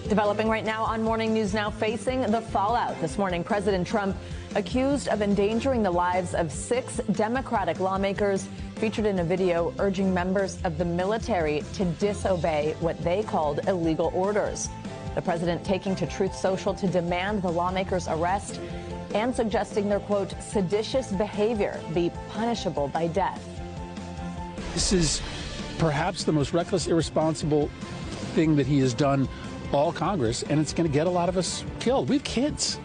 Developing right now on Morning News Now, facing the fallout. This morning, President Trump accused of endangering the lives of 6 Democratic lawmakers, featured in a video urging members of the military to disobey what they called illegal orders. The president taking to Truth Social to demand the lawmakers' arrest and suggesting their, quote, seditious behavior be punishable by death. This is perhaps the most reckless, irresponsible thing that he has done all Congress, and it's going to get a lot of us killed. We have kids.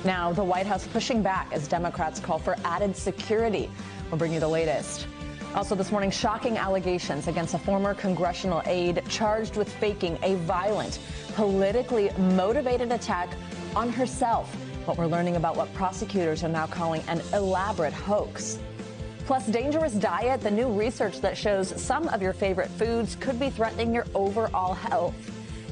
Now, the White House pushing back as Democrats call for added security. We'll bring you the latest. Also this morning, shocking allegations against a former congressional aide charged with faking a violent, politically motivated attack on herself. But we're learning about what prosecutors are now calling an elaborate hoax. Plus, dangerous diet, the new research that shows some of your favorite foods could be threatening your overall health.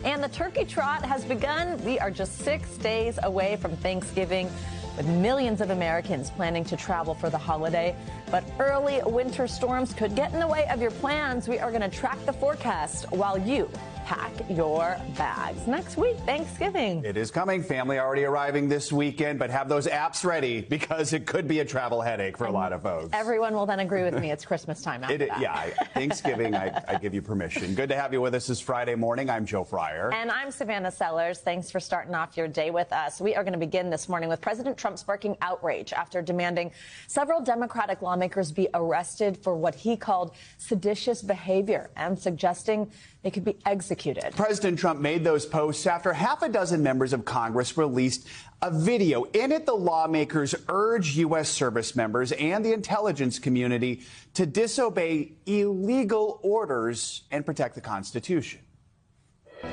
And the turkey trot has begun. We are just 6 days away from Thanksgiving, with millions of Americans planning to travel for the holiday. But early winter storms could get in the way of your plans. We are going to track the forecast while you pack your bags. Next week, Thanksgiving. It is coming. Family already arriving this weekend, but have those apps ready because it could be a travel headache for a lot of folks. Everyone will then agree with me. It's Christmas time after that. Yeah, Thanksgiving, I give you permission. Good to have you with us this Friday morning. I'm Joe Fryer. And I'm Savannah Sellers. Thanks for starting off your day with us. We are going to begin this morning with President Trump sparking outrage after demanding several Democratic lawmakers be arrested for what he called seditious behavior and suggesting they could be executed. President Trump made those posts after half a dozen members of Congress released a video. In it, the lawmakers urge U.S. service members and the intelligence community to disobey illegal orders and protect the Constitution.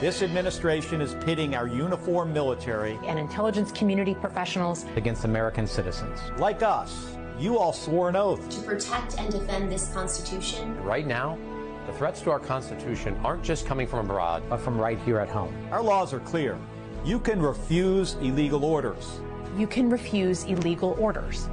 This administration is pitting our uniformed military and intelligence community professionals against American citizens. Like us, you all swore an oath to protect and defend this Constitution. Right now, the threats to our Constitution aren't just coming from abroad, but from right here at home. Our laws are clear. You can refuse illegal orders. You can refuse illegal orders.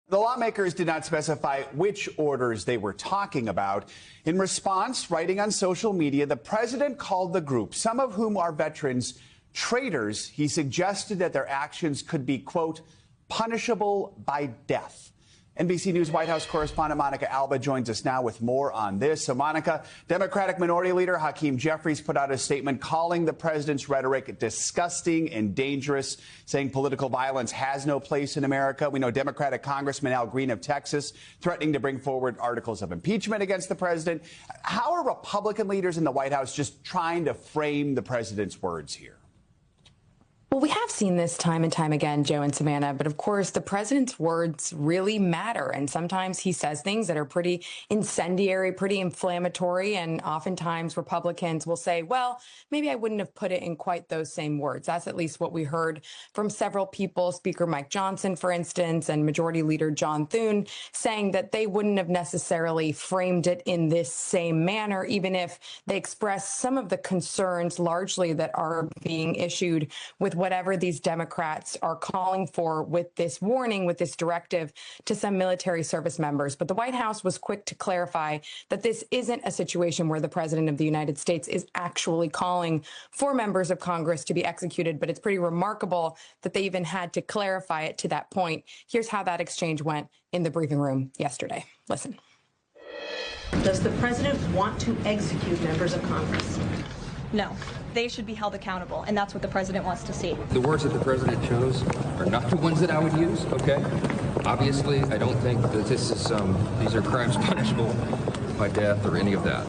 The lawmakers did not specify which orders they were talking about. In response, writing on social media, the president called the group, some of whom are veterans, traitors. He suggested that their actions could be, quote, punishable by death. NBC News White House correspondent Monica Alba joins us now with more on this. So, Monica, Democratic Minority Leader Hakeem Jeffries put out a statement calling the president's rhetoric disgusting and dangerous, saying political violence has no place in America. We know Democratic Congressman Al Green of Texas threatening to bring forward articles of impeachment against the president. How are Republican leaders in the White House just trying to frame the president's words here? Well, we have seen this time and time again, Joe and Savannah, but of course, the president's words really matter. And sometimes he says things that are pretty incendiary, pretty inflammatory. And oftentimes Republicans will say, well, maybe I wouldn't have put it in quite those same words. That's at least what we heard from several people, Speaker Mike Johnson, for instance, and Majority Leader John Thune, saying that they wouldn't have necessarily framed it in this same manner, even if they express some of the concerns largely that are being issued with whatever these Democrats are calling for with this warning, with this directive to some military service members. But the White House was quick to clarify that this isn't a situation where the president of the United States is actually calling for members of Congress to be executed. But it's pretty remarkable that they even had to clarify it to that point. Here's how that exchange went in the briefing room yesterday. Listen. Does the president want to execute members of Congress? No, they should be held accountable, and that's what the president wants to see. The words that the president chose are not the ones that I would use, okay? Obviously, I don't think that this is these are crimes punishable by death or any of that.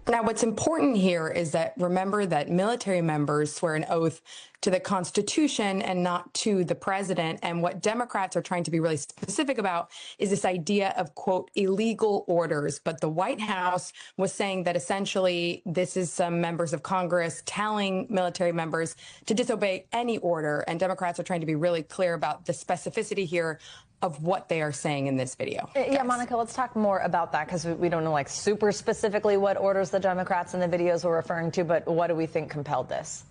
Now, what's important here is that remember that military members swear an oath to the Constitution and not to the president. And what Democrats are trying to be really specific about is this idea of, quote, illegal orders. But the White House was saying that essentially this is some members of Congress telling military members to disobey any order. And Democrats are trying to be really clear about the specificity here of what they are saying in this video. Yeah, Monica, let's talk more about that because we don't know like super specifically what orders the Democrats in the videos were referring to, but what do we think compelled this?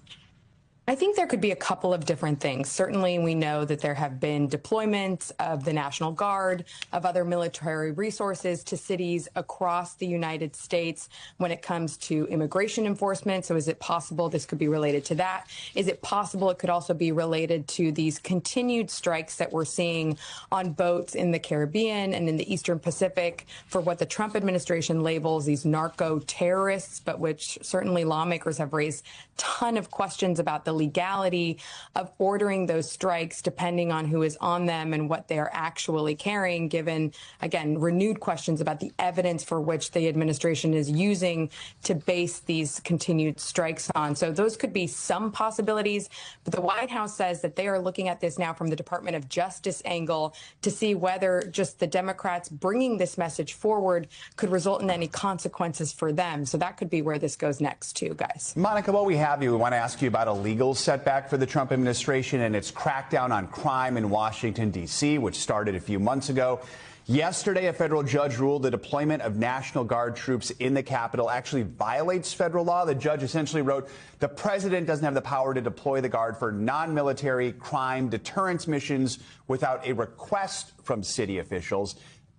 I think there could be a couple of different things. Certainly, we know that there have been deployments of the National Guard, of other military resources to cities across the United States when it comes to immigration enforcement. So is it possible this could be related to that? Is it possible it could also be related to these continued strikes that we're seeing on boats in the Caribbean and in the Eastern Pacific for what the Trump administration labels these narco terrorists, but which certainly lawmakers have raised a ton of questions about the legality of ordering those strikes depending on who is on them and what they are actually carrying, given, again, renewed questions about the evidence for which the administration is using to base these continued strikes on. So those could be some possibilities, but the White House says that they are looking at this now from the Department of Justice angle to see whether just the Democrats bringing this message forward could result in any consequences for them. So that could be where this goes next too, guys. Monica, while we have you, we want to ask you about a legal setback for the Trump administration and its crackdown on crime in Washington, D.C., which started a few months ago. Yesterday, a federal judge ruled the deployment of National Guard troops in the Capitol actually violates federal law. The judge essentially wrote, the president doesn't have the power to deploy the Guard for non-military crime deterrence missions without a request from city officials.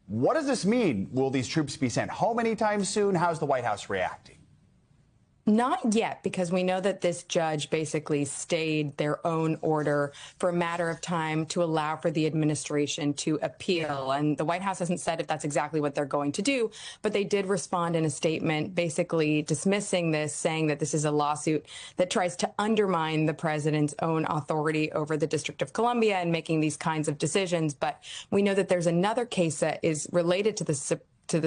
What does this mean? Will these troops be sent home anytime soon? How's the White House reacting? Not yet, because we know that this judge basically stayed their own order for a matter of time to allow for the administration to appeal. And the White House hasn't said if that's exactly what they're going to do, but they did respond in a statement basically dismissing this, saying that this is a lawsuit that tries to undermine the president's own authority over the District of Columbia and making these kinds of decisions. But we know that there's another case that is related to the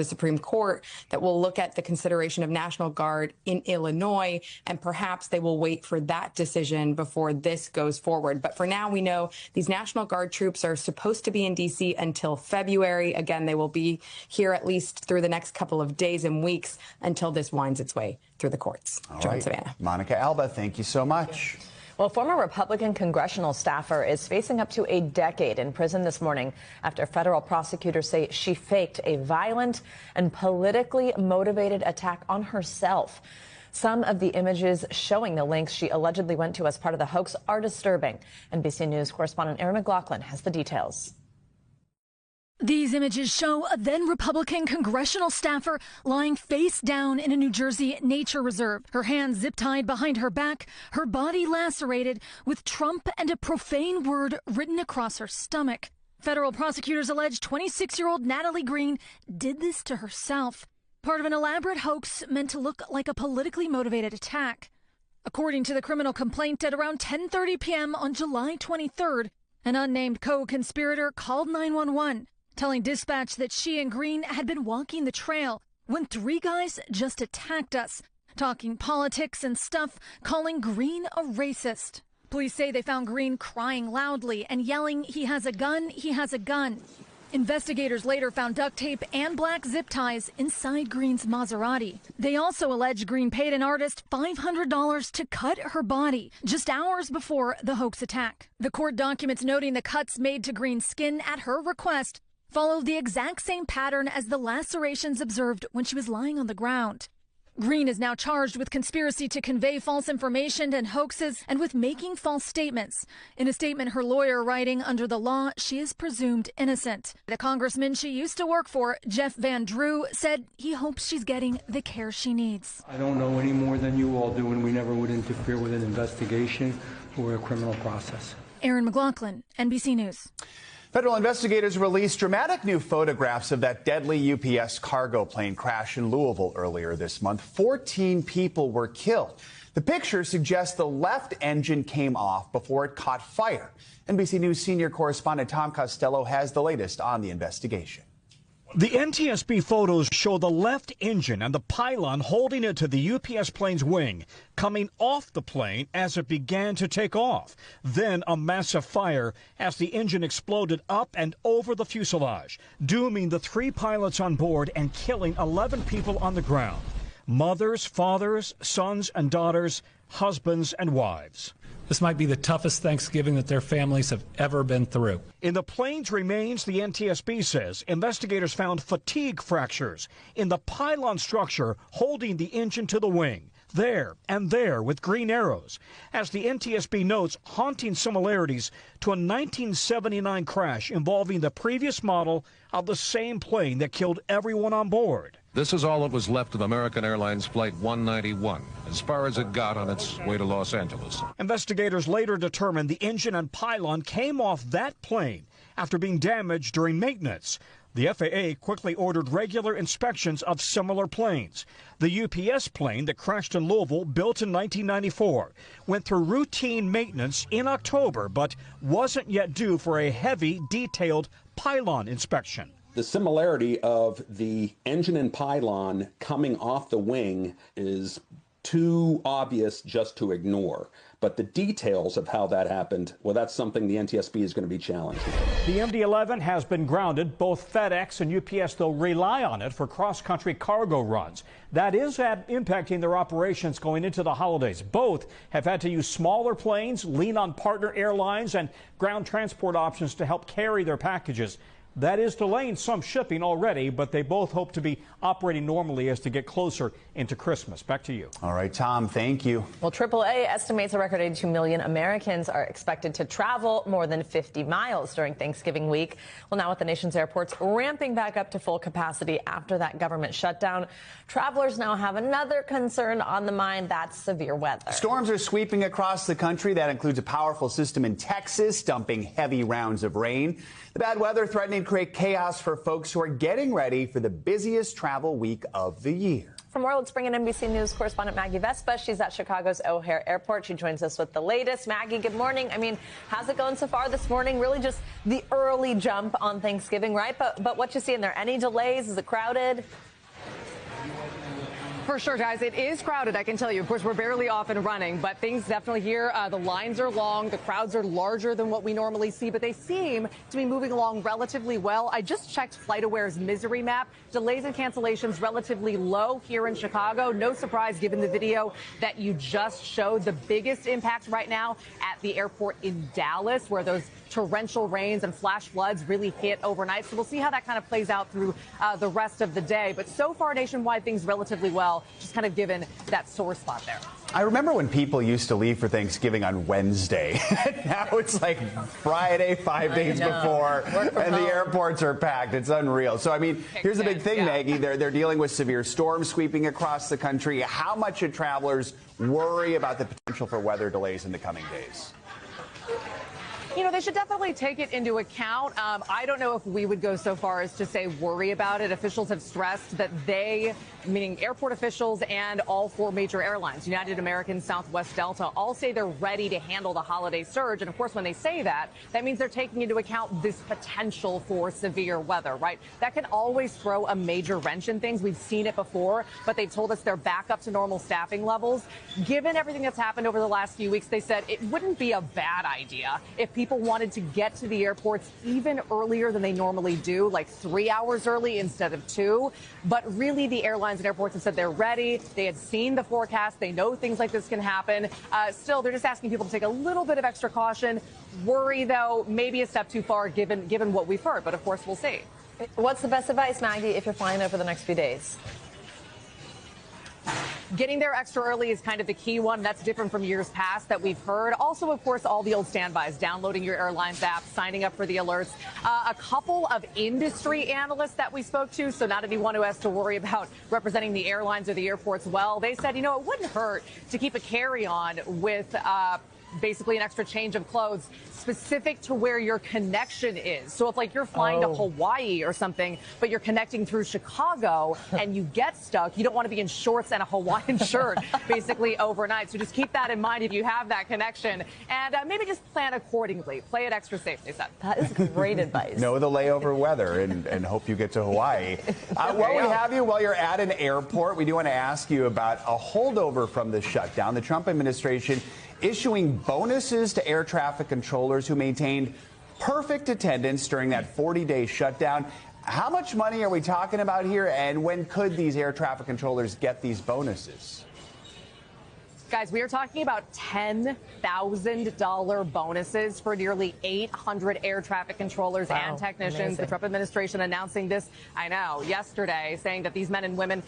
Supreme Court that will look at the consideration of National Guard in Illinois, and perhaps they will wait for that decision before this goes forward. But for now, we know these National Guard troops are supposed to be in D.C. until February. Again, they will be here at least through the next couple of days and weeks until this winds its way through the courts. All right. Savannah. Monica Alba, thank you so much. Well, a former Republican congressional staffer is facing up to a decade in prison this morning after federal prosecutors say she faked a violent and politically motivated attack on herself. Some of the images showing the links she allegedly went to as part of the hoax are disturbing. NBC News correspondent Erin McLaughlin has the details. These images show a then Republican congressional staffer lying face down in a New Jersey nature reserve, her hands zip-tied behind her back, her body lacerated with Trump and a profane word written across her stomach. Federal prosecutors allege 26-year-old Natalie Green did this to herself, part of an elaborate hoax meant to look like a politically motivated attack. According to the criminal complaint, at around 10:30 p.m. on July 23rd, an unnamed co-conspirator called 911. Telling dispatch that she and Green had been walking the trail when three guys just attacked us, talking politics and stuff, calling Green a racist. Police say they found Green crying loudly and yelling, "He has a gun, he has a gun." Investigators later found duct tape and black zip ties inside Green's Maserati. They also allege Green paid an artist $500 to cut her body just hours before the hoax attack. The court documents noting the cuts made to Green's skin at her request follow the exact same pattern as the lacerations observed when she was lying on the ground. Green is now charged with conspiracy to convey false information and hoaxes and with making false statements. In a statement, her lawyer writing, under the law, she is presumed innocent. The congressman she used to work for, Jeff Van Drew, said he hopes she's getting the care she needs. I don't know any more than you all do, and we never would interfere with an investigation or a criminal process. Erin McLaughlin, NBC News. Federal investigators released dramatic new photographs of that deadly UPS cargo plane crash in Louisville earlier this month. 14 people were killed. The picture suggests the left engine came off before it caught fire. NBC News senior correspondent Tom Costello has the latest on the investigation. The NTSB photos show the left engine and the pylon holding it to the UPS plane's wing coming off the plane as it began to take off. Then a massive fire as the engine exploded up and over the fuselage, dooming the 3 pilots on board and killing 11 people on the ground. Mothers, fathers, sons and daughters, husbands and wives. This might be the toughest Thanksgiving that their families have ever been through. In the plane's remains, the NTSB says investigators found fatigue fractures in the pylon structure holding the engine to the wing. there and there with green arrows. As the NTSB notes, haunting similarities to a 1979 crash involving the previous model of the same plane that killed everyone on board. This is all that was left of American Airlines Flight 191, as far as it got on its way to Los Angeles. Investigators later determined the engine and pylon came off that plane after being damaged during maintenance. The FAA quickly ordered regular inspections of similar planes. The UPS plane that crashed in Louisville, built in 1994, went through routine maintenance in October, but wasn't yet due for a heavy, detailed pylon inspection. The similarity of the engine and pylon coming off the wing is too obvious just to ignore. But the details of how that happened, well, that's something the NTSB is going to be challenged with. The MD-11 has been grounded. Both FedEx and UPS, though, rely on it for cross-country cargo runs. That is impacting their operations going into the holidays. Both have had to use smaller planes, lean on partner airlines, and ground transport options to help carry their packages. That is delaying some shipping already, but they both hope to be operating normally as they get closer into Christmas. Back to you. All right, Tom, thank you. Well, AAA estimates a record 82 million Americans are expected to travel more than 50 miles during Thanksgiving week. Well, now with the nation's airports ramping back up to full capacity after that government shutdown, travelers now have another concern on the mind. That's severe weather. Storms are sweeping across the country. That includes a powerful system in Texas, dumping heavy rounds of rain. The bad weather threatening to create chaos for folks who are getting ready for the busiest travel week of the year. For more, let's bring in NBC News correspondent Maggie Vespa. She's at Chicago's O'Hare Airport. She joins us with the latest. Maggie, good morning. I mean, how's it going so far this morning? Really just the early jump on Thanksgiving, right? But what you see in there? Any delays? Is it crowded? For sure, guys, it is crowded, I can tell you. Of course, we're barely off and running, but things definitely here, the lines are long, the crowds are larger than what we normally see, but they seem to be moving along relatively well. I just checked FlightAware's misery map. Delays and cancellations relatively low here in Chicago. No surprise given the video that you just showed. The biggest impact right now at the airport in Dallas, where those torrential rains and flash floods really hit overnight. So we'll see how that kind of plays out through the rest of the day. But so far nationwide, things relatively well, just kind of given that sore spot there. I remember when people used to leave for Thanksgiving on Wednesday. Now it's like Friday, 5 days before, and the airports are packed. It's unreal. So, I mean, here's the big thing, Maggie. They're dealing with severe storms sweeping across the country. How much should travelers worry about the potential for weather delays in the coming days? You know, they should definitely take it into account. I don't know if we would go so far as to say worry about it. Officials have stressed that they, meaning airport officials and all four major airlines, United, American, Southwest, Delta, all say they're ready to handle the holiday surge. And of course, when they say that, that means they're taking into account this potential for severe weather, right? That can always throw a major wrench in things. We've seen it before, but they've told us they're back up to normal staffing levels. Given everything that's happened over the last few weeks, they said it wouldn't be a bad idea if people wanted to get to the airports even earlier than they normally do, like 3 hours early instead of 2. But really, the airlines and airports have said they're ready. They had seen the forecast. They know things like this can happen. Still, they're just asking people to take a little bit of extra caution. Worry, though, maybe a step too far given what we've heard. But of course, we'll see. What's the best advice, Maggie, if you're flying over the next few days? Getting there extra early is kind of the key one. That's different from years past that we've heard. Also, of course, all the old standbys, downloading your airline's app, signing up for the alerts. A couple of industry analysts that we spoke to, so not anyone who has to worry about representing the airlines or the airports well, they said, you know, it wouldn't hurt to keep a carry-on with basically an extra change of clothes specific to where your connection is. So if like you're flying to Hawaii or something, but you're connecting through Chicago and you get stuck, you don't want to be in shorts and a Hawaiian shirt basically overnight. So just keep that in mind if you have that connection, and maybe just plan accordingly. Play it extra safe, they said. That is great advice. Know the layover weather and hope you get to Hawaii. While we have you, while you're at an airport, we do want to ask you about a holdover from the shutdown. The Trump administration issuing bonuses to air traffic controllers who maintained perfect attendance during that 40-day shutdown. How much money are we talking about here, and when could these air traffic controllers get these bonuses? Guys, we are talking about $10,000 bonuses for nearly 800 air traffic controllers and technicians. Amazing. The Trump administration announcing this, I know, yesterday, saying that these men and women,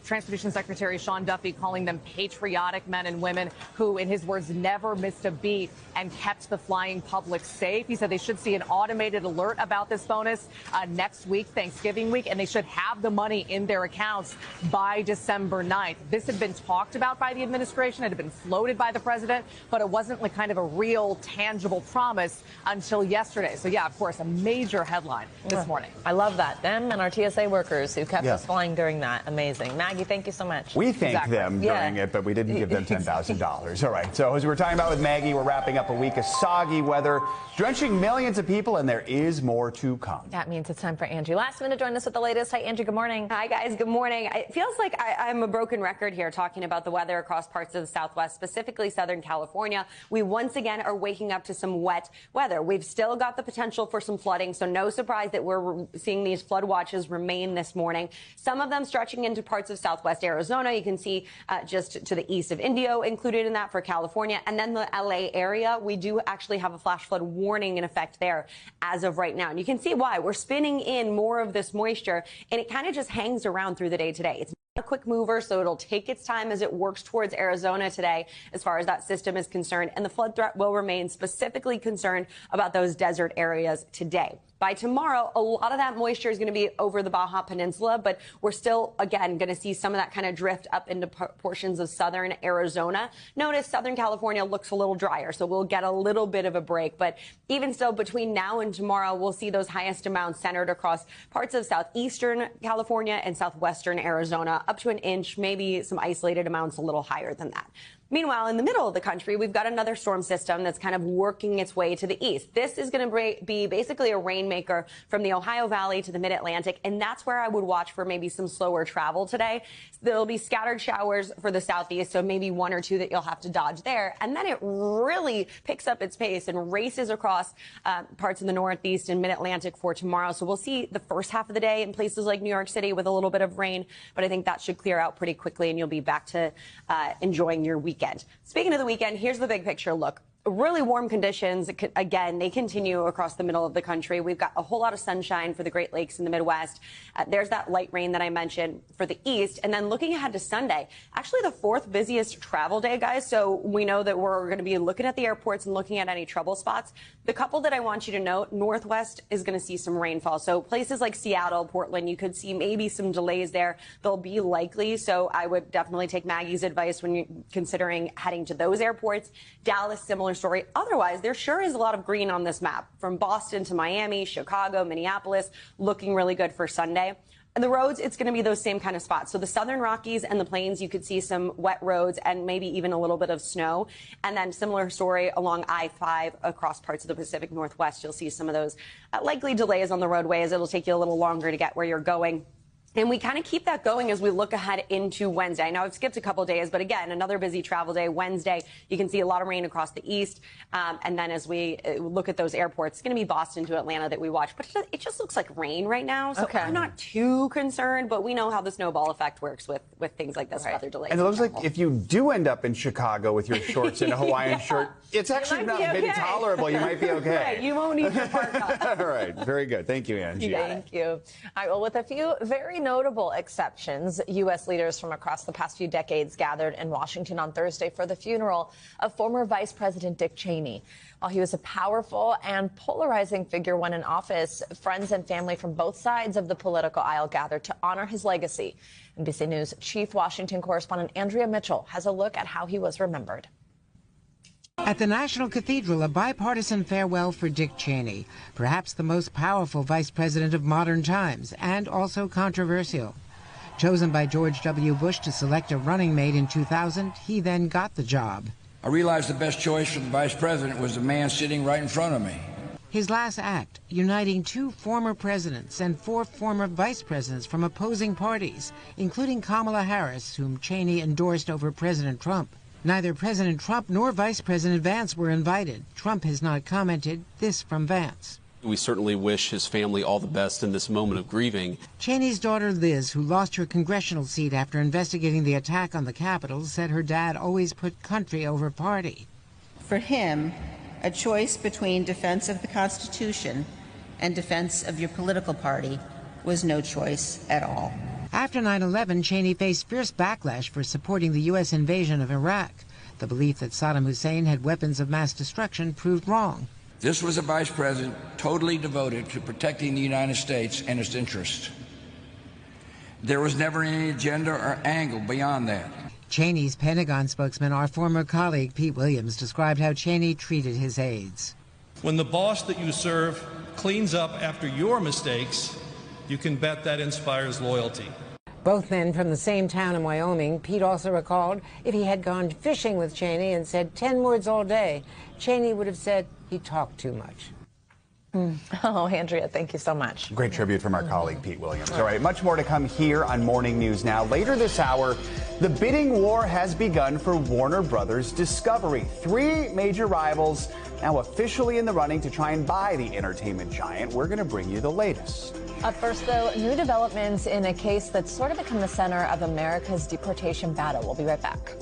Transportation Secretary Sean Duffy calling them patriotic men and women who, in his words, never missed a beat and kept the flying public safe. He said they should see an automated alert about this bonus next week, Thanksgiving week, and they should have the money in their accounts by December 9th. This had been talked about by the administration. It had been floated by the president, but it wasn't like kind of a real tangible promise until yesterday. So, yeah, of course, a major headline this morning. I love that. Them and our TSA workers who kept us flying during that. Amazing. Maggie, thank you so much. We thanked them during it, but we didn't give them $10,000. All right. So as we were talking about with Maggie, we're wrapping up a week of soggy weather, drenching millions of people, and there is more to come. That means it's time for Angie Last-Minute to join us with the latest. Hi, Angie. Good morning. Hi, guys. Good morning. It feels like I'm a broken record here talking about the weather across parts of the Southwest, specifically Southern California. We once again are waking up to some wet weather. We've still got the potential for some flooding, so no surprise that we're seeing these flood watches remain this morning. Some of them stretching into parts of Southwest Arizona. You can see just to the east of Indio included in that for California. And then the LA area, we do actually have a flash flood warning in effect there as of right now. And you can see why. We're spinning in more of this moisture, and it kind of just hangs around through the day today. It's a quick mover, so it'll take its time as it works towards Arizona today as far as that system is concerned, and the flood threat will remain, specifically concerned about those desert areas today. By tomorrow, a lot of that moisture is going to be over the Baja Peninsula, but we're still, again, going to see some of that kind of drift up into portions of southern Arizona. Notice Southern California looks a little drier, so we'll get a little bit of a break. But even still, between now and tomorrow, we'll see those highest amounts centered across parts of southeastern California and southwestern Arizona, up to an inch, maybe some isolated amounts a little higher than that. Meanwhile, in the middle of the country, we've got another storm system that's kind of working its way to the east. This is going to be basically a rainmaker from the Ohio Valley to the mid-Atlantic, and that's where I would watch for maybe some slower travel today. There'll be scattered showers for the southeast, so maybe one or two that you'll have to dodge there. And then it really picks up its pace and races across parts of the northeast and mid-Atlantic for tomorrow. So we'll see the first half of the day in places like New York City with a little bit of rain, but I think that should clear out pretty quickly, and you'll be back to enjoying your weekend. Speaking of the weekend, here's the big picture look. Really warm conditions, again, they continue across the middle of the country. We've got a whole lot of sunshine for the Great Lakes and the Midwest. There's that light rain that I mentioned for the east. And then looking ahead to Sunday, actually the fourth busiest travel day, guys. So we know that we're going to be looking at the airports and looking at any trouble spots. The couple that I want you to note, Northwest is going to see some rainfall. So places like Seattle, Portland, you could see maybe some delays there. They'll be likely. So I would definitely take Maggie's advice when you're considering heading to those airports. Dallas, similar story. Otherwise, there sure is a lot of green on this map. From Boston to Miami, Chicago, Minneapolis, looking really good for Sunday. And the roads, it's going to be those same kind of spots. So the Southern Rockies and the Plains, you could see some wet roads and maybe even a little bit of snow. And then similar story along I-5 across parts of the Pacific Northwest. You'll see some of those likely delays on the roadways. It'll take you a little longer to get where you're going. And we kind of keep that going as we look ahead into Wednesday. I know I've skipped a couple days, but again, another busy travel day. Wednesday, you can see a lot of rain across the east. And then as we look at those airports, it's going to be Boston to Atlanta that we watch. But it just looks like rain right now. So I'm not too concerned, but we know how the snowball effect works with things like this, weather delays. And it looks like if you do end up in Chicago with your shorts and a Hawaiian shirt, it's actually not maybe tolerable. You might be okay. Right, you won't need your parka. All right. Very good. Thank you, Angie. Thank you. All right, well, with a few very notable exceptions, U.S. leaders from across the past few decades gathered in Washington on Thursday for the funeral of former Vice President Dick Cheney. While he was a powerful and polarizing figure when in office, friends and family from both sides of the political aisle gathered to honor his legacy. NBC News Chief Washington correspondent Andrea Mitchell has a look at how he was remembered. At the National Cathedral, a bipartisan farewell for Dick Cheney, perhaps the most powerful vice president of modern times, and also controversial. Chosen by George W. Bush to select a running mate in 2000, he then got the job. I realized the best choice for the vice president was the man sitting right in front of me. His last act, uniting 2 former presidents and 4 former vice presidents from opposing parties, including Kamala Harris, whom Cheney endorsed over President Trump. Neither President Trump nor Vice President Vance were invited. Trump has not commented. This from Vance. We certainly wish his family all the best in this moment of grieving. Cheney's daughter Liz, who lost her congressional seat after investigating the attack on the Capitol, said her dad always put country over party. For him, a choice between defense of the Constitution and defense of your political party was no choice at all. After 9/11, Cheney faced fierce backlash for supporting the U.S. invasion of Iraq. The belief that Saddam Hussein had weapons of mass destruction proved wrong. This was a vice president totally devoted to protecting the United States and its interests. There was never any agenda or angle beyond that. Cheney's Pentagon spokesman, our former colleague Pete Williams, described how Cheney treated his aides. When the boss that you serve cleans up after your mistakes, you can bet that inspires loyalty. Both men from the same town in Wyoming. Pete also recalled if he had gone fishing with Cheney and said 10 words all day, Cheney would have said he talked too much. Oh, Andrea, thank you so much. Great tribute from our colleague Pete Williams. All right, much more to come here on Morning News Now. Later this hour, the bidding war has begun for Warner Brothers Discovery. 3 major rivals now officially in the running to try and buy the entertainment giant. We're going to bring you the latest. Up first, though, new developments in a case that's sort of become the center of America's deportation battle. We'll be right back.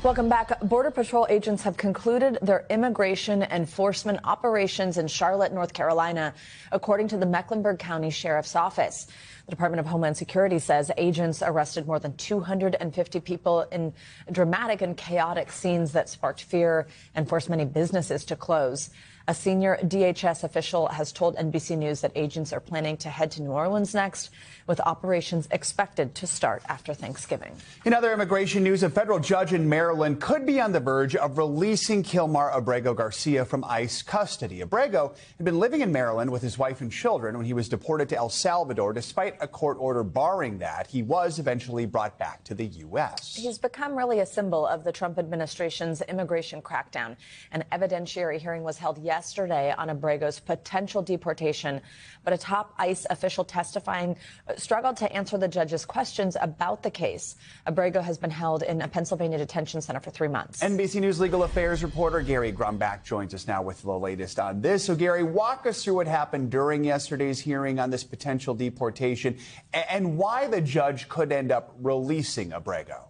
Welcome back. Border Patrol agents have concluded their immigration enforcement operations in Charlotte, North Carolina, according to the Mecklenburg County Sheriff's Office. The Department of Homeland Security says agents arrested more than 250 people in dramatic and chaotic scenes that sparked fear and forced many businesses to close. A senior DHS official has told NBC News that agents are planning to head to New Orleans next, with operations expected to start after Thanksgiving. In other immigration news, a federal judge in Maryland could be on the verge of releasing Kilmar Abrego Garcia from ICE custody. Abrego had been living in Maryland with his wife and children when he was deported to El Salvador. Despite a court order barring that, he was eventually brought back to the U.S. He's become really a symbol of the Trump administration's immigration crackdown. An evidentiary hearing was held yesterday on Abrego's potential deportation, but a top ICE official testifying struggled to answer the judge's questions about the case. Abrego has been held in a Pennsylvania detention center for 3 months. NBC News legal affairs reporter Gary Grumbach joins us now with the latest on this. So, Gary, walk us through what happened during yesterday's hearing on this potential deportation and why the judge could end up releasing Abrego.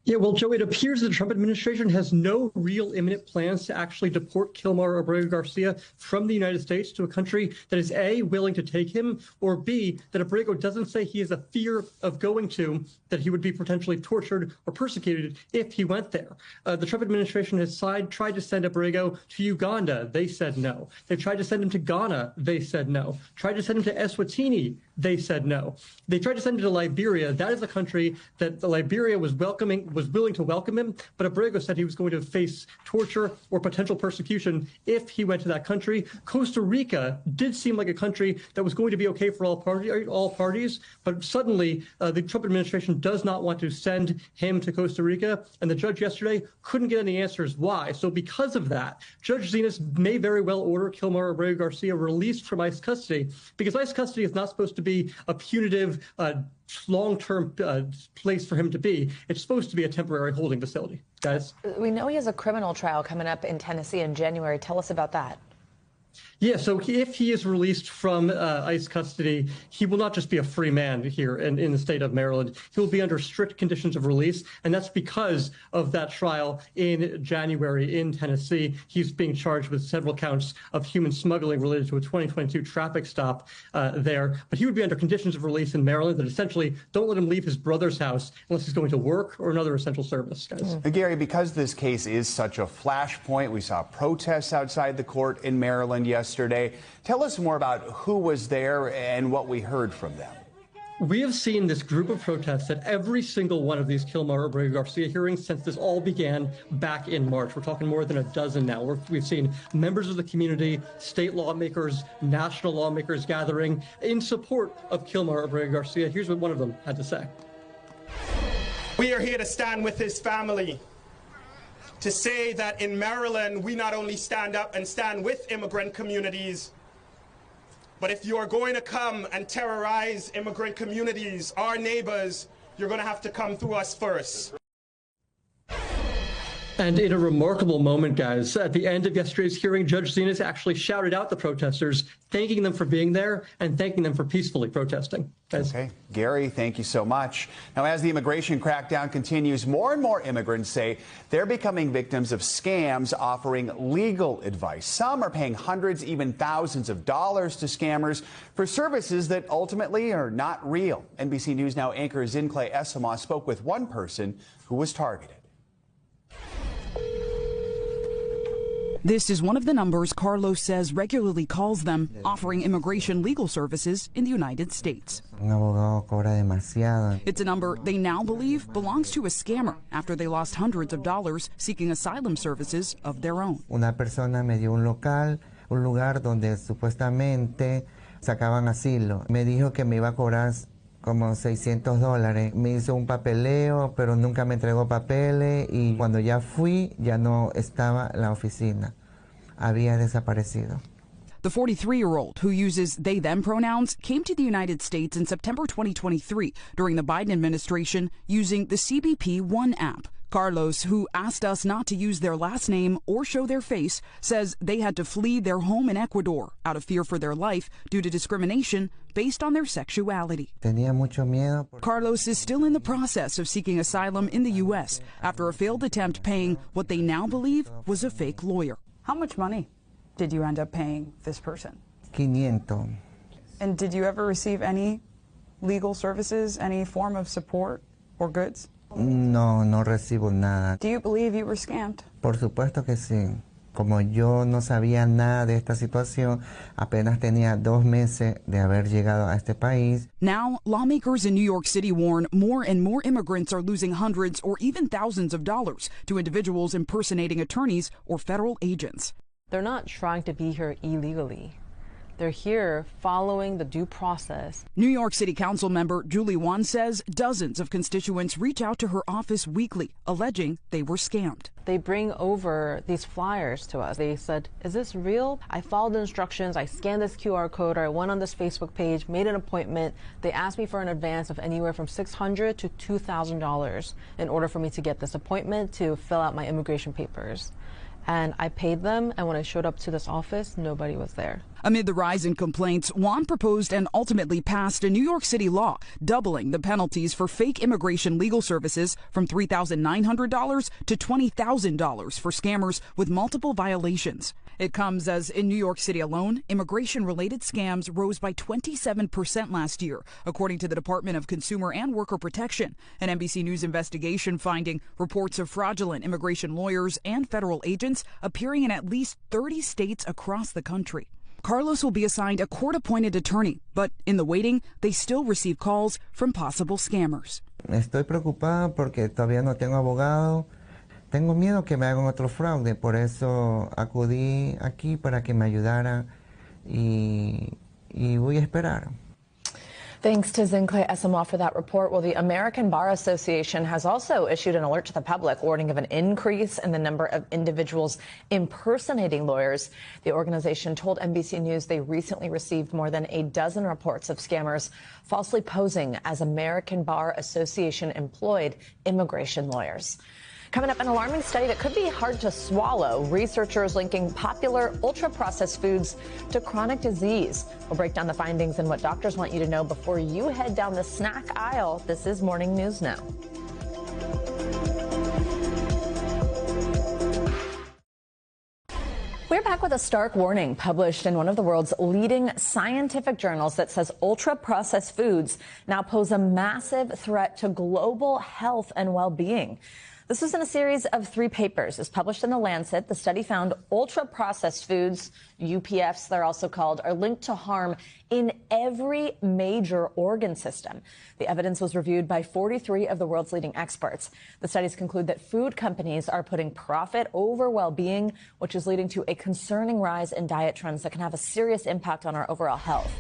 Yeah, well, Joe, it appears the Trump administration has no real imminent plans to actually deport Kilmar Abrego Garcia from the United States to a country that is A, willing to take him, or B, that Abrego doesn't say he has a fear of going to, that he would be potentially tortured or persecuted if he went there. The Trump administration has tried to send Abrego to Uganda. They said no. They've tried to send him to Ghana. They said no. Tried to send him to Eswatini. They said no. They tried to send him to Liberia. That is a country that Liberia was willing to welcome him, but Abrego said he was going to face torture or potential persecution if he went to that country. Costa Rica did seem like a country that was going to be okay for all parties, but suddenly the Trump administration does not want to send him to Costa Rica, and the judge yesterday couldn't get any answers why. So because of that, Judge Zenas may very well order Kilmar Abrego Garcia released from ICE custody, because ICE custody is not supposed to be a punitive long-term place for him to be. It's supposed to be a temporary holding facility. Guys? We know he has a criminal trial coming up in Tennessee in January. Tell us about that. Yeah, so if he is released from ICE custody, he will not just be a free man here in the state of Maryland. He will be under strict conditions of release, and that's because of that trial in January in Tennessee. He's being charged with several counts of human smuggling related to a 2022 traffic stop there. But he would be under conditions of release in Maryland that essentially don't let him leave his brother's house unless he's going to work or another essential service, guys. Gary, because this case is such a flashpoint, we saw protests outside the court in Maryland yesterday. Tell us more about who was there and what we heard from them. We have seen this group of protests at every single one of these Kilmar Abrego Garcia hearings since this all began back in March. We're talking more than a dozen now. We've seen members of the community, state lawmakers, national lawmakers gathering in support of Kilmar Abrego Garcia. Here's what one of them had to say. We are here to stand with his family, to say that in Maryland, we not only stand up and stand with immigrant communities, but if you are going to come and terrorize immigrant communities, our neighbors, you're going to have to come through us first. And in a remarkable moment, guys, at the end of yesterday's hearing, Judge Zinas actually shouted out the protesters, thanking them for being there and thanking them for peacefully protesting. Okay, Gary, thank you so much. Now, as the immigration crackdown continues, more and more immigrants say they're becoming victims of scams offering legal advice. Some are paying hundreds, even thousands of dollars to scammers for services that ultimately are not real. NBC News Now anchor Zincle Esamah spoke with one person who was targeted. This is one of the numbers Carlos says regularly calls them, offering immigration legal services in the United States. It's a number they now believe belongs to a scammer after they lost hundreds of dollars seeking asylum services of their own. Una persona me dio un lugar donde supuestamente sacaban asilo. Me dijo que me iba a cobrar como $600. Me hizo un papeleo, pero nunca me entregó papeles y cuando ya fui, ya no estaba la oficina. Había desaparecido. The 43-year-old, who uses they-them pronouns, came to the United States in September 2023 during the Biden administration using the CBP One app. Carlos, who asked us not to use their last name or show their face, says they had to flee their home in Ecuador out of fear for their life due to discrimination based on their sexuality. Tenía mucho miedo. Carlos is still in the process of seeking asylum in the U.S. after a failed attempt paying what they now believe was a fake lawyer. How much money did you end up paying this person? 500. And did you ever receive any legal services, any form of support or goods? No, no recibo nada. Do you believe you were scammed? Por supuesto que sí. Como yo no sabía nada de esta situación, apenas tenía 2 meses de haber llegado a este país. Now, lawmakers in New York City warn more and more immigrants are losing hundreds or even thousands of dollars to individuals impersonating attorneys or federal agents. They're not trying to be here illegally. They're here following the due process. New York City Council member Julie Wan says dozens of constituents reach out to her office weekly, alleging they were scammed. They bring over these flyers to us. They said, is this real? I followed the instructions. I scanned this QR code, or I went on this Facebook page, made an appointment. They asked me for an advance of anywhere from $600 to $2,000 in order for me to get this appointment to fill out my immigration papers. And I paid them, and when I showed up to this office, nobody was there. Amid the rise in complaints, Wan proposed and ultimately passed a New York City law doubling the penalties for fake immigration legal services from $3,900 to $20,000 for scammers with multiple violations. It comes as in New York City alone, immigration-related scams rose by 27% last year, according to the Department of Consumer and Worker Protection. An NBC News investigation finding reports of fraudulent immigration lawyers and federal agents appearing in at least 30 states across the country. Carlos will be assigned a court-appointed attorney, but in the waiting, they still receive calls from possible scammers. Estoy preocupada porque todavía no tengo abogado. Tengo miedo que me hagan otro fraude, por eso acudí aquí para que me ayudara y voy a esperar. Thanks to Zincle Esamah for that report. Well, the American Bar Association has also issued an alert to the public, warning of an increase in the number of individuals impersonating lawyers. The organization told NBC News they recently received more than a dozen reports of scammers falsely posing as American Bar Association employed immigration lawyers. Coming up, an alarming study that could be hard to swallow. Researchers linking popular ultra-processed foods to chronic disease. We'll break down the findings and what doctors want you to know before you head down the snack aisle. This is Morning News Now. We're back with a stark warning published in one of the world's leading scientific journals that says ultra-processed foods now pose a massive threat to global health and well-being. This was in a series of 3 papers. It's published in The Lancet. The study found ultra-processed foods, UPFs they're also called, are linked to harm in every major organ system. The evidence was reviewed by 43 of the world's leading experts. The studies conclude that food companies are putting profit over well-being, which is leading to a concerning rise in diet trends that can have a serious impact on our overall health.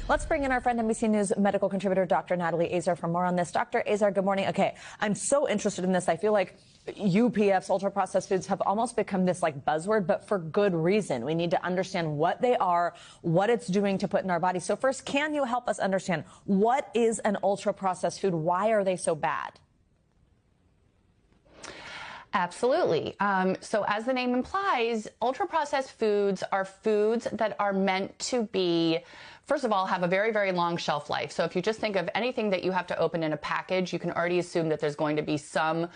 Let's bring in our friend NBC News medical contributor, Dr. Natalie Azar, for more on this. Dr. Azar, good morning. Okay, I'm so interested in this. I feel like UPFs, ultra-processed foods, have almost become this like buzzword, but for good reason. We need to understand what they are, what it's doing to put in our body. So first, can you help us understand what is an ultra-processed food? Why are they so bad? Absolutely. So as the name implies, ultra-processed foods are foods that are meant to be, first of all, have a very, very long shelf life. So if you just think of anything that you have to open in a package, you can already assume that there's going to be some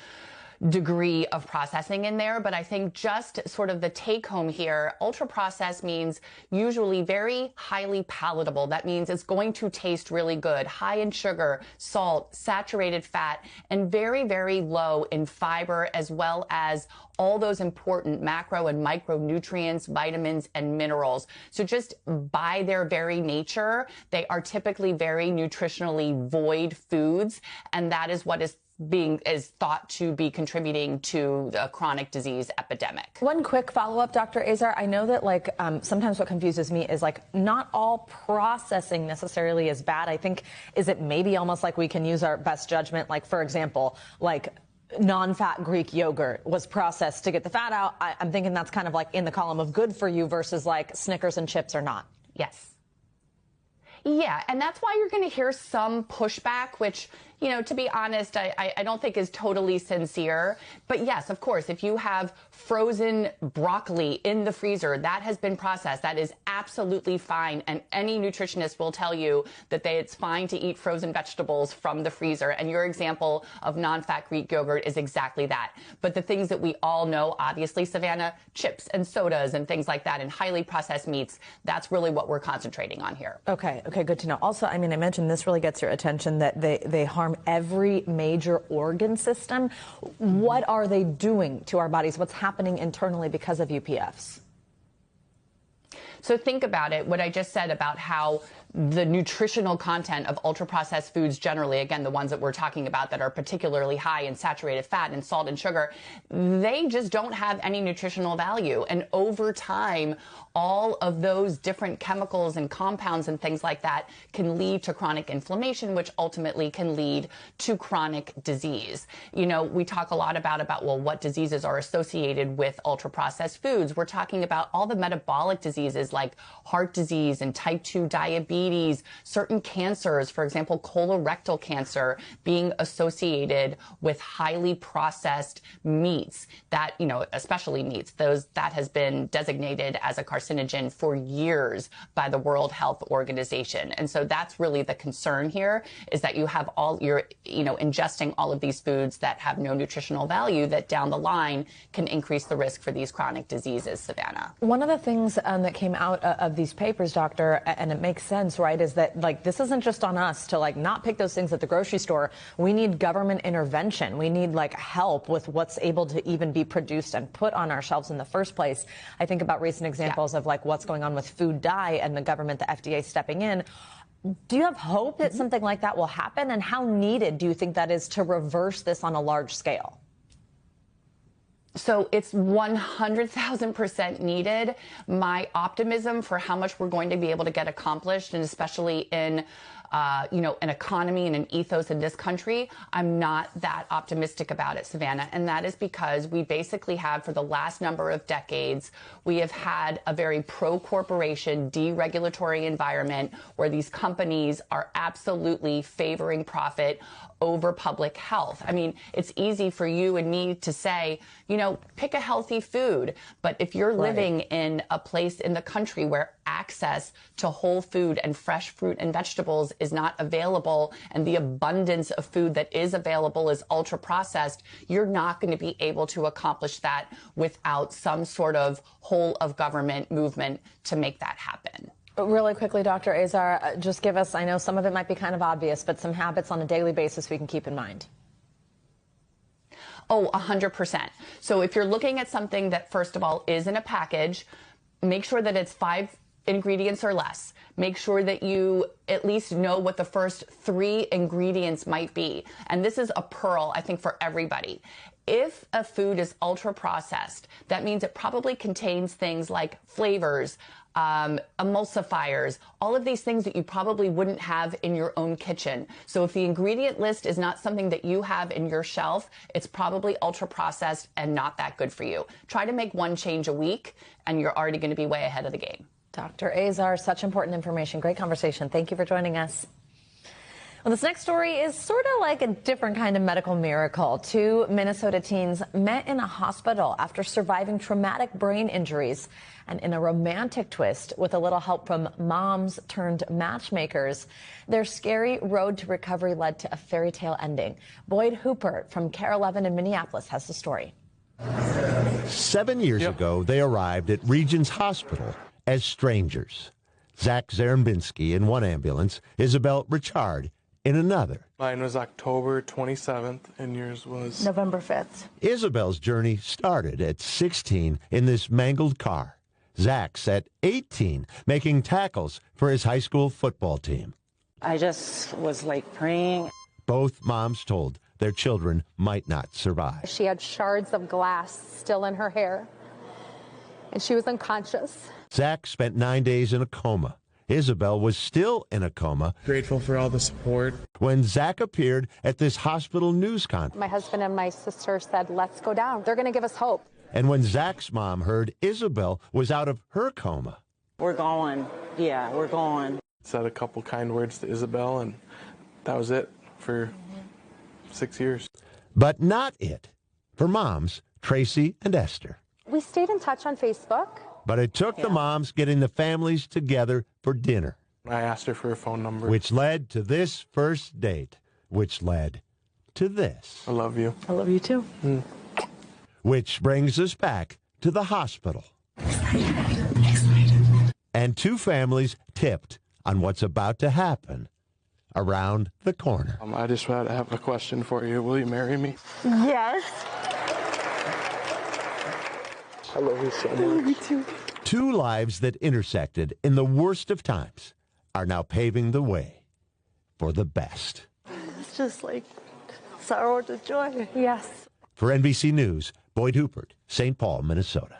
degree of processing in there. But I think just sort of the take home here, ultra processed means usually very highly palatable. That means it's going to taste really good, high in sugar, salt, saturated fat, and very, very low in fiber, as well as all those important macro and micronutrients, vitamins, and minerals. So just by their very nature, they are typically very nutritionally void foods, and that is what is thought to be contributing to the chronic disease epidemic. One quick follow-up, Dr. Azar. I know that sometimes what confuses me is not all processing necessarily is bad. I think, is it maybe almost like we can use our best judgment? Like, for example, non-fat Greek yogurt was processed to get the fat out. I'm thinking that's kind of in the column of good for you versus Snickers and chips are not. Yes. Yeah, and that's why you're going to hear some pushback, which, to be honest, I don't think is totally sincere. But yes, of course, if you have frozen broccoli in the freezer, that has been processed. That is absolutely fine. And any nutritionist will tell you that it's fine to eat frozen vegetables from the freezer. And your example of non-fat Greek yogurt is exactly that. But the things that we all know, obviously, Savannah, chips and sodas and things like that, and highly processed meats, that's really what we're concentrating on here. Okay, good to know. Also, I mentioned this really gets your attention that they harm every major organ system. What are they doing to our bodies? What's happening internally because of UPFs? So think about it, what I just said about how the nutritional content of ultra-processed foods generally, again, the ones that we're talking about that are particularly high in saturated fat and salt and sugar, they just don't have any nutritional value. And over time, all of those different chemicals and compounds and things like that can lead to chronic inflammation, which ultimately can lead to chronic disease. We talk a lot about, well, what diseases are associated with ultra-processed foods. We're talking about all the metabolic diseases like heart disease and type 2 diabetes, certain cancers, for example, colorectal cancer, being associated with highly processed meats that, especially meats, that has been designated as a carcinogen for years by the World Health Organization. And so that's really the concern here, is that you're ingesting all of these foods that have no nutritional value that down the line can increase the risk for these chronic diseases, Savannah. One of the things that came out of these papers, doctor, and it makes sense, right, is that this isn't just on us to not pick those things at the grocery store. We need government intervention. We need help with what's able to even be produced and put on our shelves in the first place. I think about recent examples of what's going on with food dye and the government, the FDA stepping in. Do you have hope that something like that will happen? And how needed do you think that is to reverse this on a large scale? So it's 100,000% needed. My optimism for how much we're going to be able to get accomplished, and especially in an economy and an ethos in this country, I'm not that optimistic about it, Savannah. And that is because we basically have, for the last number of decades, we have had a very pro-corporation, deregulatory environment where these companies are absolutely favoring profit over public health. It's easy for you and me to say, pick a healthy food. But if you're living in a place in the country where access to whole food and fresh fruit and vegetables is not available, and the abundance of food that is available is ultra processed, you're not going to be able to accomplish that without some sort of whole of government movement to make that happen. Really quickly, Dr. Azar, just give us, I know some of it might be kind of obvious, but some habits on a daily basis we can keep in mind. Oh, 100%. So if you're looking at something that, first of all, is in a package, make sure that it's 5 ingredients or less. Make sure that you at least know what the first 3 ingredients might be. And this is a pearl, I think, for everybody. If a food is ultra processed, that means it probably contains things like flavors, emulsifiers, all of these things that you probably wouldn't have in your own kitchen. So if the ingredient list is not something that you have in your shelf, it's probably ultra processed and not that good for you. Try to make 1 change a week and you're already going to be way ahead of the game. Dr. Azar, such important information. Great conversation. Thank you for joining us. Well, this next story is sort of like a different kind of medical miracle. 2 Minnesota teens met in a hospital after surviving traumatic brain injuries. And in a romantic twist, with a little help from moms turned matchmakers, their scary road to recovery led to a fairy tale ending. Boyd Hooper from KARE 11 in Minneapolis has the story. 7 years ago, they arrived at Regions Hospital as strangers. Zach Zarembinski in one ambulance, Isabel Richard in another. Mine was October 27th, and yours was November 5th. Isabel's journey started at 16 in this mangled car. Zach's at 18, making tackles for his high school football team. I just was like praying. Both moms told their children might not survive. She had shards of glass still in her hair, and she was unconscious. Zach spent 9 days in a coma. Isabel was still in a coma. Grateful for all the support. When Zach appeared at this hospital news conference. My husband and my sister said, let's go down. They're going to give us hope. And when Zach's mom heard Isabel was out of her coma. We're going. Yeah, we're going. Said a couple kind words to Isabel, and that was it for 6 years. But not it for moms, Tracy and Esther. We stayed in touch on Facebook. But it took the moms getting the families together for dinner. I asked her for her phone number. Which led to this first date, which led to this. I love you. I love you too. Which brings us back to the hospital. And 2 families tipped on what's about to happen around the corner. I just have a question for you. Will you marry me? Yes. I love you so much. I love you too. 2 lives that intersected in the worst of times are now paving the way for the best. It's just like sorrow to joy. Yes. For NBC News, Boyd Hooper, St. Paul, Minnesota.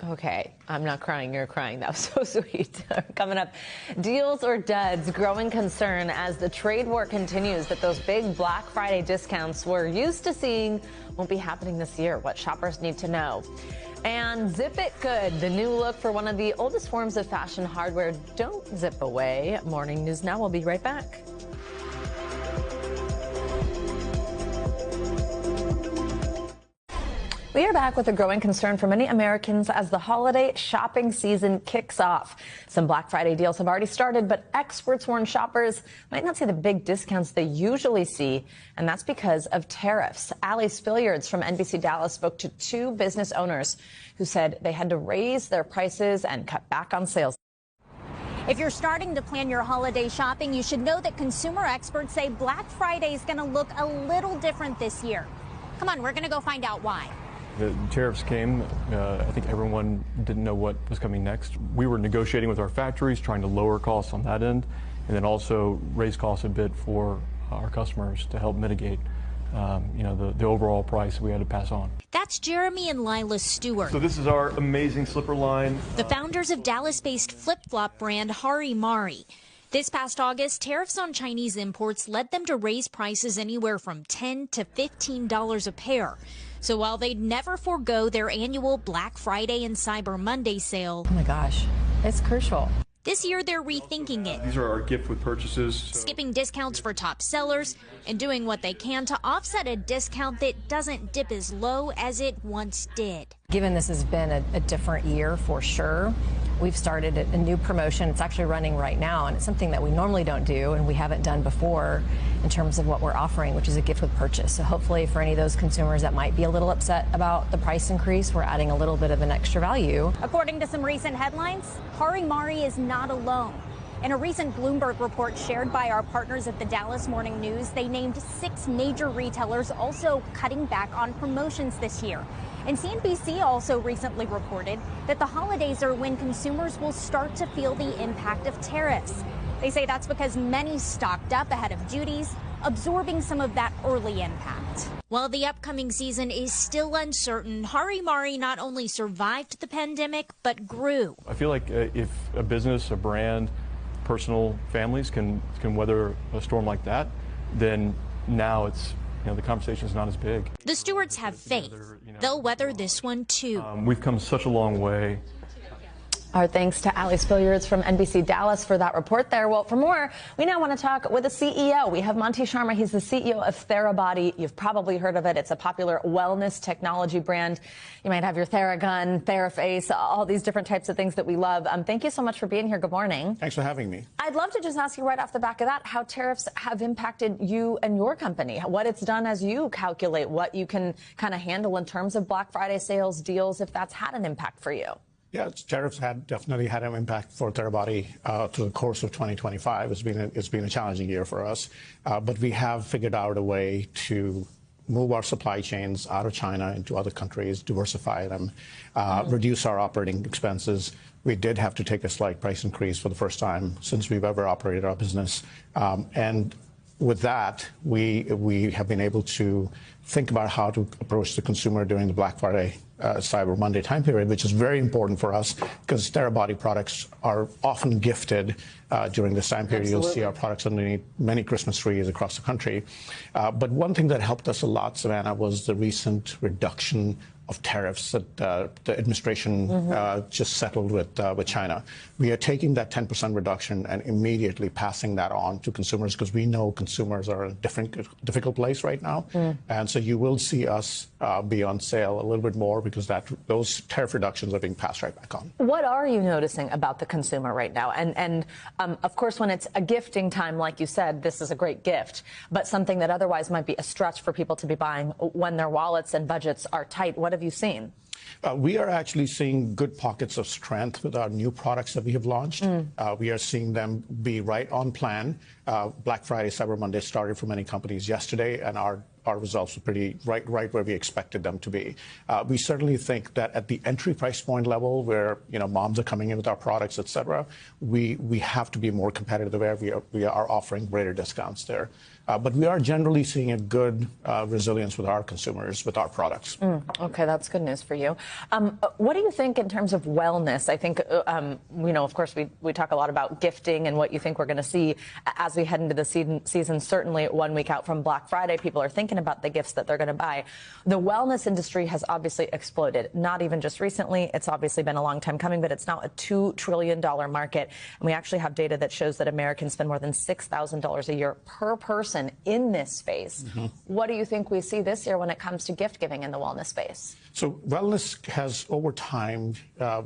Okay, I'm not crying, you're crying. That was so sweet. Coming up, deals or duds, growing concern as the trade war continues that those big Black Friday discounts we're used to seeing won't be happening this year. What shoppers need to know. And Zip It Good, the new look for one of the oldest forms of fashion hardware. Don't zip away. Morning News Now will be right back. We are back with a growing concern for many Americans as the holiday shopping season kicks off. Some Black Friday deals have already started, but experts warn shoppers might not see the big discounts they usually see, and that's because of tariffs. Allie Spilliards from NBC Dallas spoke to 2 business owners who said they had to raise their prices and cut back on sales. If you're starting to plan your holiday shopping, you should know that consumer experts say Black Friday is going to look a little different this year. Come on, we're going to go find out why. The tariffs came. I think everyone didn't know what was coming next. We were negotiating with our factories, trying to lower costs on that end, and then also raise costs a bit for our customers to help mitigate, the overall price we had to pass on. That's Jeremy and Lila Stewart. So this is our amazing slipper line. The founders of Dallas-based flip-flop brand Hari Mari. This past August, tariffs on Chinese imports led them to raise prices anywhere from $10 to $15 a pair. So while they'd never forego their annual Black Friday and Cyber Monday sale. Oh my gosh, it's crucial. This year, they're rethinking it. These are our gift with purchases. Skipping discounts for top sellers and doing what they can to offset a discount that doesn't dip as low as it once did. Given this has been a different year for sure, we've started a new promotion. It's actually running right now, and it's something that we normally don't do and we haven't done before in terms of what we're offering, which is a gift with purchase. So hopefully for any of those consumers that might be a little upset about the price increase, we're adding a little bit of an extra value. According to some recent headlines, Hari Mari is not alone. In a recent Bloomberg report shared by our partners at the Dallas Morning News, they named 6 major retailers also cutting back on promotions this year. And CNBC also recently reported that the holidays are when consumers will start to feel the impact of tariffs. They say that's because many stocked up ahead of duties, absorbing some of that early impact. While the upcoming season is still uncertain, Hari Mari not only survived the pandemic, but grew. I feel like if a business, a brand, personal families can weather a storm like that, then now it's, the conversation is not as big. The Stewarts have faith. They'll weather this one too. We've come such a long way Our thanks to Ali Spilliards from NBC Dallas for that report there. Well, for more, we now want to talk with the CEO. We have Monty Sharma. He's the CEO of Therabody. You've probably heard of it. It's a popular wellness technology brand. You might have your Theragun, Theraface, all these different types of things that we love. Thank you so much for being here. Good morning. Thanks for having me. I'd love to just ask you right off the back of that how tariffs have impacted you and your company, what it's done as you calculate what you can kind of handle in terms of Black Friday sales, deals, if that's had an impact for you. Yeah, tariffs definitely had an impact for Therabody through the course of 2025. It's been a challenging year for us, but we have figured out a way to move our supply chains out of China into other countries, diversify them, reduce our operating expenses. We did have to take a slight price increase for the first time since we've ever operated our business, and with that, we have been able to think about how to approach the consumer during the Black Friday, Cyber Monday time period, which is very important for us because Therabody products are often gifted during this time period. Absolutely. You'll see our products underneath many Christmas trees across the country. But one thing that helped us a lot, Savannah, was the recent reduction of tariffs that the administration just settled with China. We are taking that 10% reduction and immediately passing that on to consumers because we know consumers are in a difficult place right now. And so you will see us be on sale a little bit more because those tariff reductions are being passed right back on. What are you noticing about the consumer right now? And of course, when it's a gifting time, like you said, this is a great gift, but something that otherwise might be a stretch for people to be buying when their wallets and budgets are tight. What have you seen? We are actually seeing good pockets of strength with our new products that we have launched. We are seeing them be right on plan. Black Friday, Cyber Monday started for many companies yesterday, and our results were pretty right where we expected them to be. We certainly think that at the entry price point level, where moms are coming in with our products, et cetera, we have to be more competitive there. We are offering greater discounts there. But we are generally seeing a good resilience with our consumers, with our products. Okay, that's good news for you. What do you think in terms of wellness? I think, of course, we talk a lot about gifting and what you think we're going to see as we head into the season. Certainly 1 week out from Black Friday, people are thinking about the gifts that they're going to buy. The wellness industry has obviously exploded, not even just recently. It's obviously been a long time coming, but it's now a $2 trillion market. And we actually have data that shows that Americans spend more than $6,000 a year per person in this space. What do you think we see this year when it comes to gift giving in the wellness space? So wellness has over time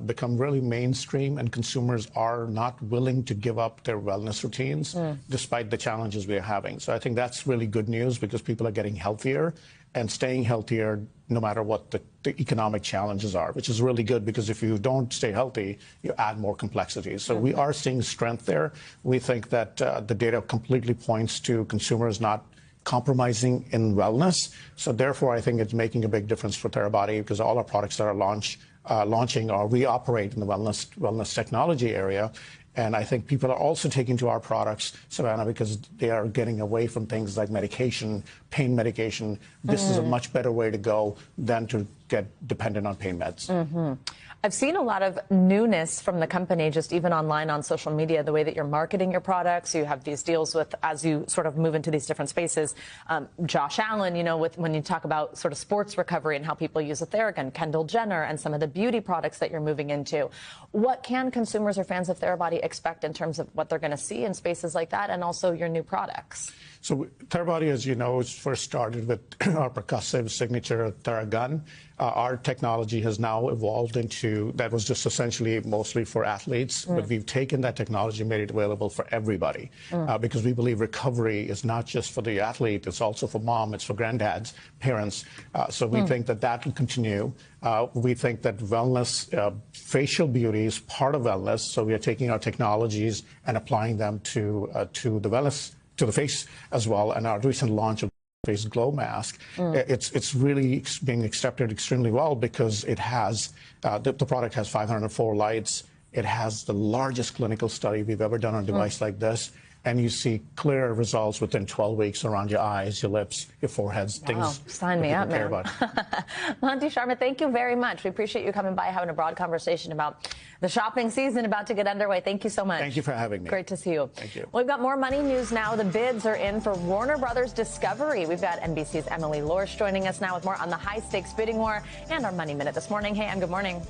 become really mainstream, and consumers are not willing to give up their wellness routines despite the challenges we are having. So I think that's really good news because people are getting healthier and staying healthier no matter what the economic challenges are, which is really good because if you don't stay healthy, you add more complexities. So we are seeing strength there. We think that the data completely points to consumers not compromising in wellness. So therefore, I think it's making a big difference for Therabody because all our products that are launching or we operate in the wellness technology area. And I think people are also taking to our products, Savannah, because they are getting away from things like medication, pain medication. This is a much better way to go than to get dependent on pain meds. I've seen a lot of newness from the company, just even online on social media, the way that you're marketing your products. You have these deals with, as you sort of move into these different spaces, Josh Allen, when you talk about sort of sports recovery and how people use a Theragun, Kendall Jenner, and some of the beauty products that you're moving into. What can consumers or fans of Therabody expect in terms of what they're going to see in spaces like that and also your new products? So Therabody, as you know, first started with our percussive signature Theragun. Our technology has now evolved into, that was just essentially mostly for athletes, but we've taken that technology and made it available for everybody because we believe recovery is not just for the athlete, it's also for mom, it's for granddads, parents. So we think that will continue. We think that wellness, facial beauty is part of wellness, so we are taking our technologies and applying them to the wellness, to the face as well. And our recent launch of Face Glow Mask, it's really being accepted extremely well because it has, the product has 504 lights. It has the largest clinical study we've ever done on a device like this. And you see clear results within 12 weeks around your eyes, your lips, your foreheads, things. Sign me up, man. Monty Sharma, thank you very much. We appreciate you coming by, having a broad conversation about the shopping season about to get underway. Thank you so much. Thank you for having me. Great to see you. Thank you. We've got more money news now. The bids are in for Warner Brothers Discovery. We've got NBC's Emily Lorsch joining us now with more on the high-stakes bidding war and our Money Minute this morning. Hey, Em, good morning.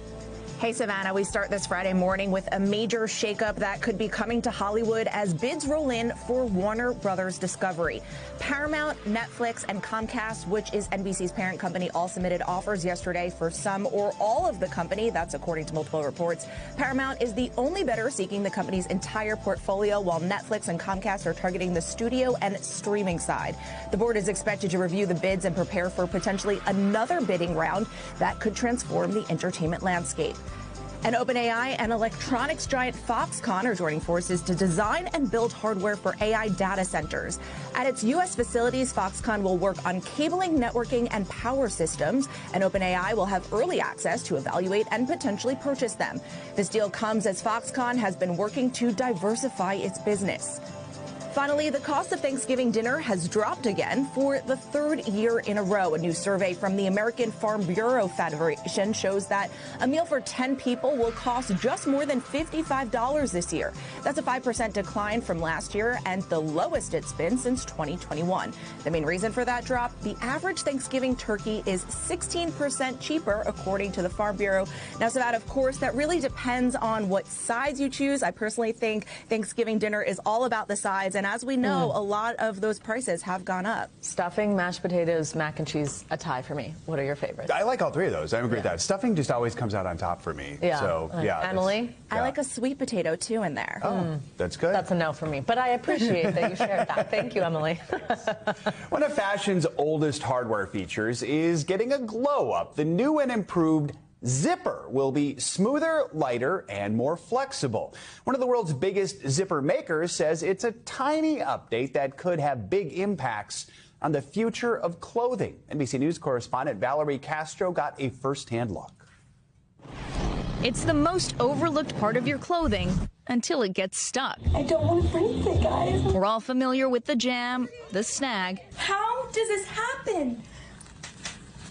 Hey, Savannah, we start this Friday morning with a major shakeup that could be coming to Hollywood as bids roll in for Warner Brothers Discovery. Paramount, Netflix, and Comcast, which is NBC's parent company, all submitted offers yesterday for some or all of the company. That's according to multiple reports. Paramount is the only bidder seeking the company's entire portfolio, while Netflix and Comcast are targeting the studio and streaming side. The board is expected to review the bids and prepare for potentially another bidding round that could transform the entertainment landscape. And OpenAI and electronics giant Foxconn are joining forces to design and build hardware for AI data centers. At its U.S. facilities, Foxconn will work on cabling, networking, and power systems, and OpenAI will have early access to evaluate and potentially purchase them. This deal comes as Foxconn has been working to diversify its business. Finally, the cost of Thanksgiving dinner has dropped again for the third year in a row. A new survey from the American Farm Bureau Federation shows that a meal for 10 people will cost just more than $55 this year. That's a 5% decline from last year and the lowest it's been since 2021. The main reason for that drop, the average Thanksgiving turkey is 16% cheaper, according to the Farm Bureau. Now, Savannah, of course, that really depends on what sides you choose. I personally think Thanksgiving dinner is all about the sides. And as we know, a lot of those prices have gone up. Stuffing, mashed potatoes, mac and cheese, a tie for me. What are your favorites? I like all three of those. I agree with that. Stuffing just always comes out on top for me. Yeah. So, yeah. Emily? I like a sweet potato, too, in there. Oh, that's good. That's a no for me. But I appreciate that you shared that. Thank you, Emily. One of fashion's oldest hardware features is getting a glow up. The new and improved zipper will be smoother, lighter, and more flexible. One of the world's biggest zipper makers says it's a tiny update that could have big impacts on the future of clothing. NBC News correspondent Valerie Castro got a first-hand look. It's the most overlooked part of your clothing until it gets stuck. I don't want to break it, guys. We're all familiar with the jam, the snag. How does this happen?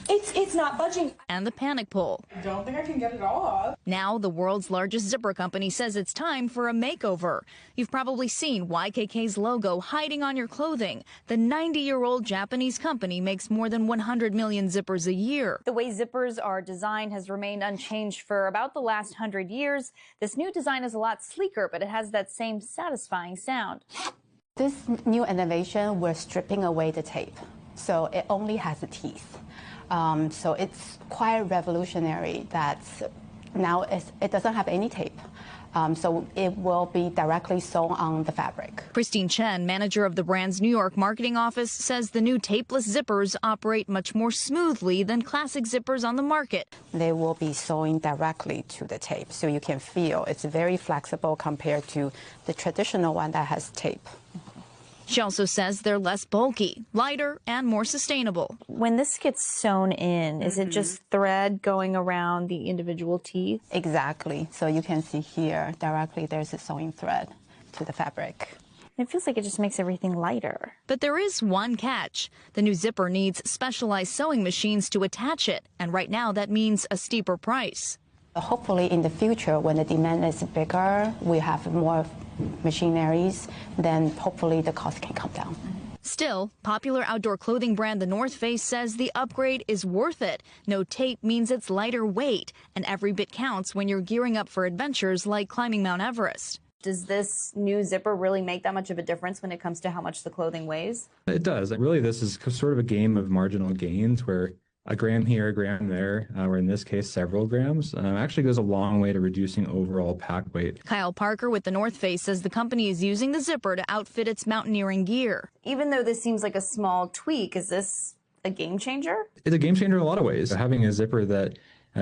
It's not budging. And the panic pull. I don't think I can get it off. Now, the world's largest zipper company says it's time for a makeover. You've probably seen YKK's logo hiding on your clothing. The 90-year-old Japanese company makes more than 100 million zippers a year. The way zippers are designed has remained unchanged for about the last 100 years. This new design is a lot sleeker, but it has that same satisfying sound. This new innovation, we're stripping away the tape, so it only has the teeth. So it's quite revolutionary that now it doesn't have any tape. So it will be directly sewn on the fabric. Christine Chen, manager of the brand's New York marketing office, says the new tapeless zippers operate much more smoothly than classic zippers on the market. They will be sewing directly to the tape, so you can feel it's very flexible compared to the traditional one that has tape. She also says they're less bulky, lighter, and more sustainable. When this gets sewn in, is it just thread going around the individual teeth? Exactly. So you can see here directly there's a sewing thread to the fabric. It feels like it just makes everything lighter. But there is one catch. The new zipper needs specialized sewing machines to attach it, and right now that means a steeper price. Hopefully in the future, when the demand is bigger, we have more machineries, then hopefully the cost can come down. Still, popular outdoor clothing brand The North Face says the upgrade is worth it. No tape means it's lighter weight, and every bit counts when you're gearing up for adventures like climbing Mount Everest. Does this new zipper really make that much of a difference when it comes to how much the clothing weighs? It does. Really, this is sort of a game of marginal gains where a gram here, a gram there, or in this case, several grams, actually goes a long way to reducing overall pack weight. Kyle Parker with The North Face says the company is using the zipper to outfit its mountaineering gear. Even though this seems like a small tweak, is this a game changer? It's a game changer in a lot of ways. Having a zipper that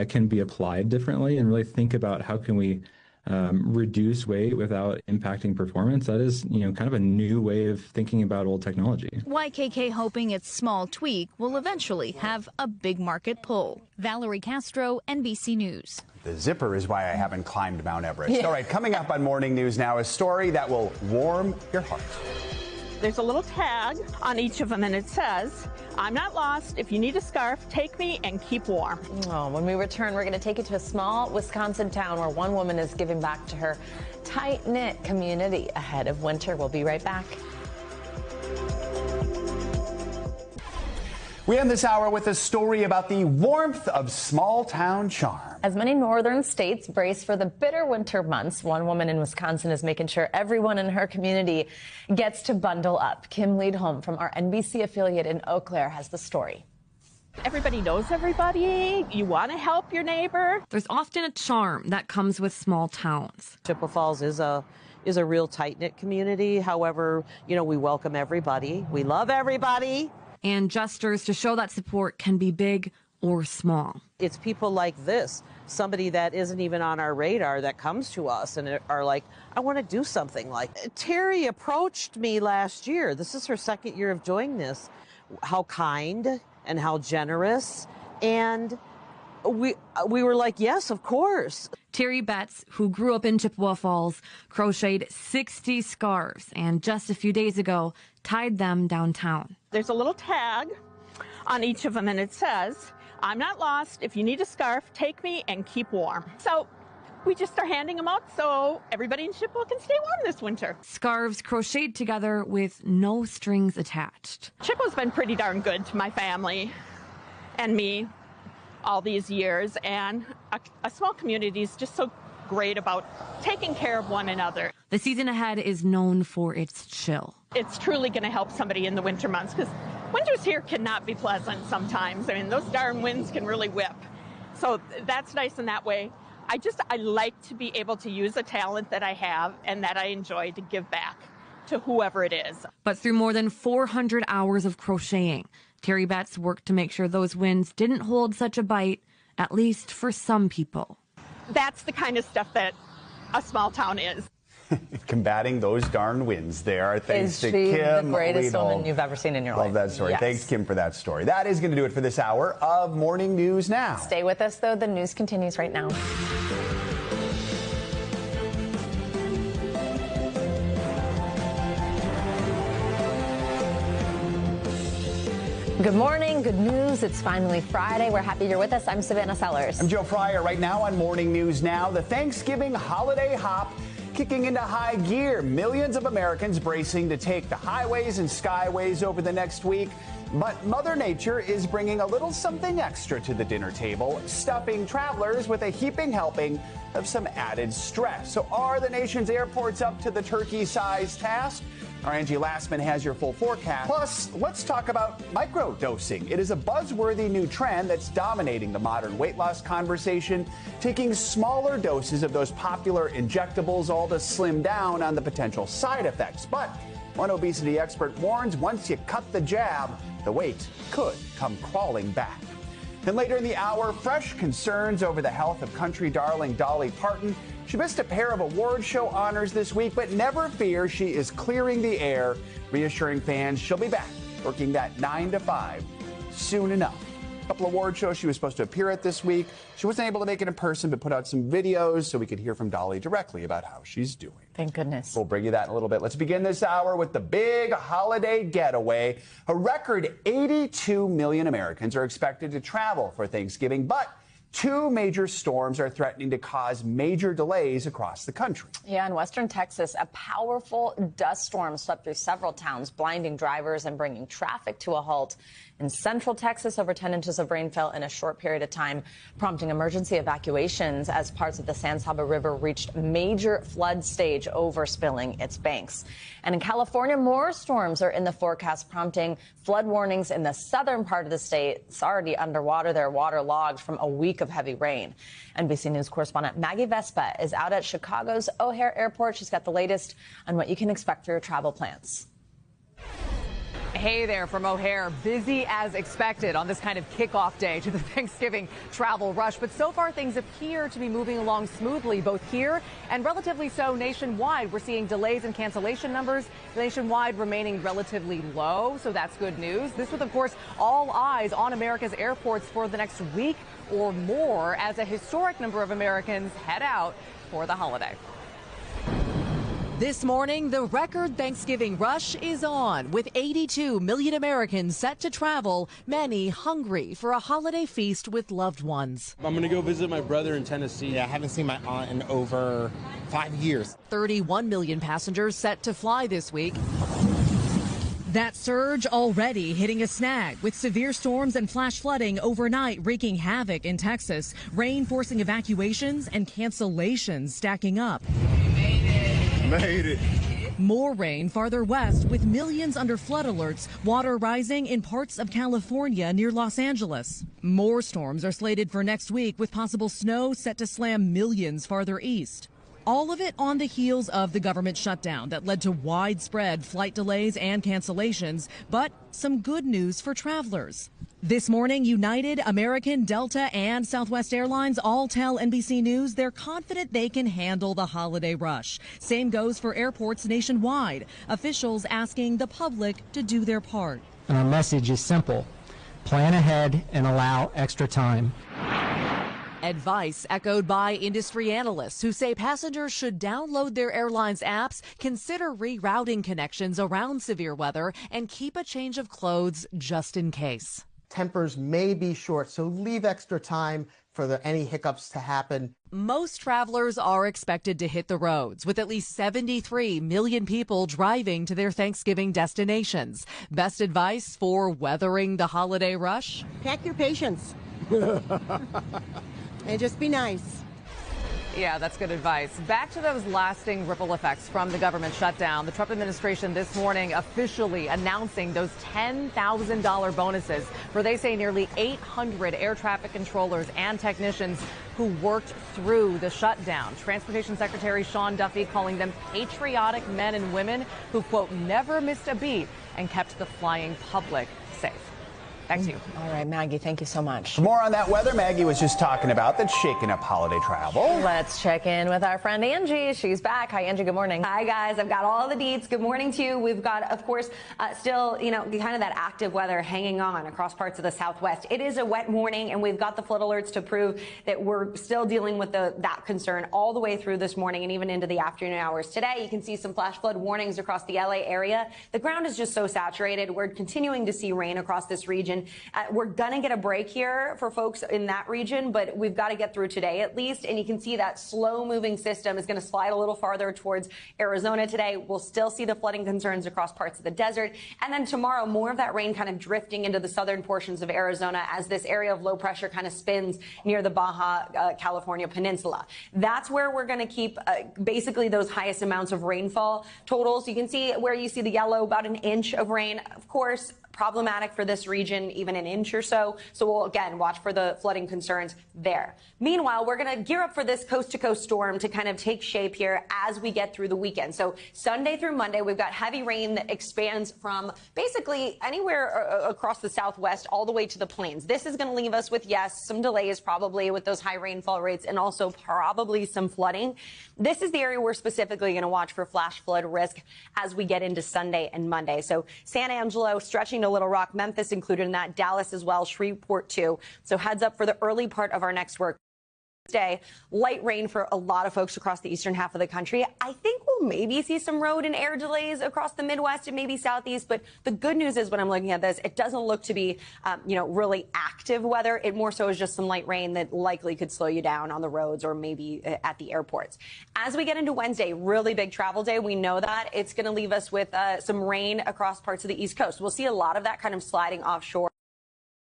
can be applied differently and really think about how can we reduce weight without impacting performance. That is, kind of a new way of thinking about old technology. YKK hoping its small tweak will eventually have a big market pull. Valerie Castro, NBC News. The zipper is why I haven't climbed Mount Everest. Yeah. All right, coming up on Morning News now, a story that will warm your heart. There's a little tag on each of them, and it says, "I'm not lost. If you need a scarf, take me and keep warm." Oh, when we return, we're going to take you to a small Wisconsin town where one woman is giving back to her tight-knit community ahead of winter. We'll be right back. We end this hour with a story about the warmth of small-town charm. As many northern states brace for the bitter winter months, one woman in Wisconsin is making sure everyone in her community gets to bundle up. Kim Liedholm from our NBC affiliate in Eau Claire has the story. Everybody knows everybody. You want to help your neighbor. There's often a charm that comes with small towns. Chippewa Falls is a real tight-knit community. However, you know, we welcome everybody. We love everybody. And gestures to show that support can be big or small. It's people like this, somebody that isn't even on our radar that comes to us and are like, I want to do something like that. Terry approached me last year. This is her second year of doing this. How kind and how generous. And we were like, yes, of course. Terry Betts, who grew up in Chippewa Falls, crocheted 60 scarves and just a few days ago tied them downtown. There's a little tag on each of them, and it says, I'm not lost. If you need a scarf, take me and keep warm. So we just are handing them out so everybody in Chippewa can stay warm this winter. Scarves crocheted together with no strings attached. Chippewa's been pretty darn good to my family and me all these years, and a small community is just so great about taking care of one another. The season ahead is known for its chill. It's truly going to help somebody in the winter months, because winters here cannot be pleasant sometimes. I mean, those darn winds can really whip. So that's nice in that way. I like to be able to use a talent that I have and that I enjoy to give back to whoever it is. But through more than 400 hours of crocheting, Terry Betts worked to make sure those winds didn't hold such a bite, at least for some people. That's the kind of stuff that a small town is. Combating those darn winds there. Thanks to Kim. Is she the greatest Liedholm. woman you've ever seen in your life? Love that story. Yes. Thanks, Kim, for that story. That is going to do it for this hour of Morning News Now. Stay with us, though. The news continues right now. Good morning, good news. It's finally Friday. We're happy you're with us. I'm Savannah Sellers. I'm Joe Fryer. Right now on Morning News Now, the Thanksgiving holiday hop kicking into high gear. Millions of Americans bracing to take the highways and skyways over the next week. But Mother Nature is bringing a little something extra to the dinner table, stuffing travelers with a heaping helping of some added stress. So are the nation's airports up to the turkey-sized task? Our Angie Lastman has your full forecast. Plus, let's talk about microdosing. It is a buzzworthy new trend that's dominating the modern weight loss conversation, taking smaller doses of those popular injectables, all to slim down on the potential side effects. But one obesity expert warns once you cut the jab, the weight could come crawling back. And later in the hour, fresh concerns over the health of country darling Dolly Parton. She missed a pair of award show honors this week, but never fear, she is clearing the air, reassuring fans she'll be back, working that 9 to 5 soon enough. A couple award shows she was supposed to appear at this week. She wasn't able to make it in person, but put out some videos so we could hear from Dolly directly about how she's doing. Thank goodness. We'll bring you that in a little bit. Let's begin this hour with the big holiday getaway. A record 82 million Americans are expected to travel for Thanksgiving, but two major storms are threatening to cause major delays across the country. Yeah, in western Texas, a powerful dust storm swept through several towns, blinding drivers and bringing traffic to a halt. In central Texas, over 10 inches of rain fell in a short period of time, prompting emergency evacuations as parts of the San Saba River reached major flood stage, overspilling its banks. And in California, more storms are in the forecast, prompting flood warnings in the southern part of the state. It's already underwater. They're waterlogged from a week of heavy rain. NBC News correspondent Maggie Vespa is out at Chicago's O'Hare Airport. She's got the latest on what you can expect for your travel plans. Hey there from O'Hare. Busy as expected on this kind of kickoff day to the Thanksgiving travel rush. But so far, things appear to be moving along smoothly, both here and relatively so nationwide. We're seeing delays and cancellation numbers nationwide remaining relatively low. So that's good news. This with, of course, all eyes on America's airports for the next week or more as a historic number of Americans head out for the holiday. This morning, the record Thanksgiving rush is on, with 82 million Americans set to travel, many hungry for a holiday feast with loved ones. I'm going to go visit my brother in Tennessee. Yeah, I haven't seen my aunt in over 5 years. 31 million passengers set to fly this week. That surge already hitting a snag with severe storms and flash flooding overnight wreaking havoc in Texas. Rain forcing evacuations and cancellations stacking up. Made it. More rain farther west with millions under flood alerts, water rising in parts of California near Los Angeles. More storms are slated for next week with possible snow set to slam millions farther east. All of it on the heels of the government shutdown that led to widespread flight delays and cancellations, but some good news for travelers. This morning, United, American, Delta, and Southwest Airlines all tell NBC News they're confident they can handle the holiday rush. Same goes for airports nationwide. Officials asking the public to do their part. And our message is simple. Plan ahead and allow extra time. Advice echoed by industry analysts who say passengers should download their airline's apps, consider rerouting connections around severe weather, and keep a change of clothes just in case. Tempers may be short, so leave extra time for any hiccups to happen. Most travelers are expected to hit the roads, with at least 73 million people driving to their Thanksgiving destinations. Best advice for weathering the holiday rush? Pack your patience. And just be nice. Yeah, that's good advice. Back to those lasting ripple effects from the government shutdown. The Trump administration this morning officially announcing those $10,000 bonuses for, they say, nearly 800 air traffic controllers and technicians who worked through the shutdown. Transportation Secretary Sean Duffy calling them patriotic men and women who, quote, never missed a beat and kept the flying public safe. Back to you. All right, Maggie, thank you so much. For more on that weather Maggie was just talking about that's shaking up holiday travel. Let's check in with our friend Angie. She's back. Hi, Angie. Good morning. Hi, guys. I've got all the deets. Good morning to you. We've got, of course, still, kind of that active weather hanging on across parts of the Southwest. It is a wet morning, and we've got the flood alerts to prove that we're still dealing with that concern all the way through this morning and even into the afternoon hours. Today, you can see some flash flood warnings across the LA area. The ground is just so saturated. We're continuing to see rain across this region. We're going to get a break here for folks in that region, but we've got to get through today at least. And you can see that slow-moving system is going to slide a little farther towards Arizona today. We'll still see the flooding concerns across parts of the desert. And then tomorrow, more of that rain kind of drifting into the southern portions of Arizona as this area of low pressure kind of spins near the Baja California Peninsula. That's where we're going to keep basically those highest amounts of rainfall totals. You can see where you see the yellow, about an inch of rain. Of course, problematic for this region, even an inch or so. So we'll, again, watch for the flooding concerns there. Meanwhile, we're going to gear up for this coast-to-coast storm to kind of take shape here as we get through the weekend. So Sunday through Monday, we've got heavy rain that expands from basically anywhere across the Southwest all the way to the plains. This is going to leave us with, yes, some delays probably with those high rainfall rates and also probably some flooding. This is the area we're specifically going to watch for flash flood risk as we get into Sunday and Monday. So San Angelo stretching to Little Rock, Memphis included in that, Dallas as well, Shreveport too. So heads up for the early part of our next work day. Light rain for a lot of folks across the eastern half of the country. I think we'll maybe see some road and air delays across the Midwest and maybe Southeast. But the good news is when I'm looking at this, it doesn't look to be, really active weather. It more so is just some light rain that likely could slow you down on the roads or maybe at the airports. As we get into Wednesday, really big travel day. We know that it's going to leave us with some rain across parts of the East Coast. We'll see a lot of that kind of sliding offshore.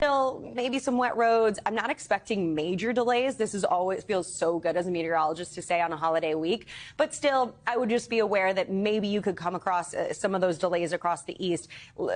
Still, maybe some wet roads. I'm not expecting major delays. This is always feels so good as a meteorologist to say on a holiday week. But still, I would just be aware that maybe you could come across some of those delays across the east,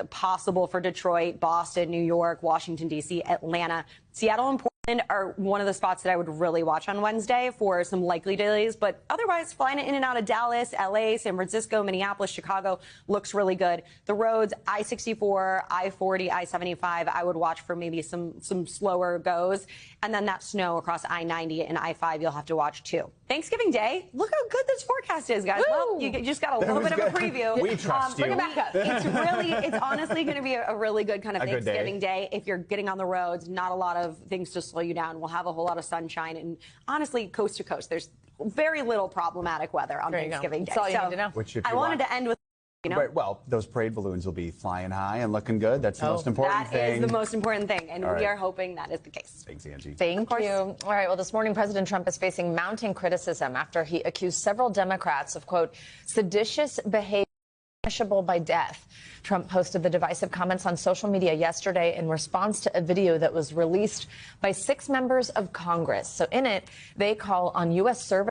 possible for Detroit, Boston, New York, Washington, D.C., Atlanta, Seattle, and Portland are one of the spots that I would really watch on Wednesday for some likely delays. But otherwise, flying in and out of Dallas, L.A., San Francisco, Minneapolis, Chicago looks really good. The roads, I-64, I-40, I-75, I would watch for maybe some slower goes. And then that snow across I-90 and I-5 you'll have to watch too. Thanksgiving Day, look how good this forecast is, guys. Woo! Well, you just got a little bit of a preview. We trust you. It's honestly going to be a really good kind of Thanksgiving day. If you're getting on the roads, not a lot of things to slow you down. We'll have a whole lot of sunshine and honestly, coast to coast, there's very little problematic weather on Thanksgiving Day. That's all you need to know. Which I wanted to end with, Right, well, those parade balloons will be flying high and looking good. That's the most important thing. That is the most important thing, and we are hoping that is the case. Thanks, Angie. Thank you. All right, well, this morning, President Trump is facing mounting criticism after he accused several Democrats of, quote, seditious behavior punishable by death. Trump posted the divisive comments on social media yesterday in response to a video that was released by 6 members of Congress. So in it, they call on U.S. service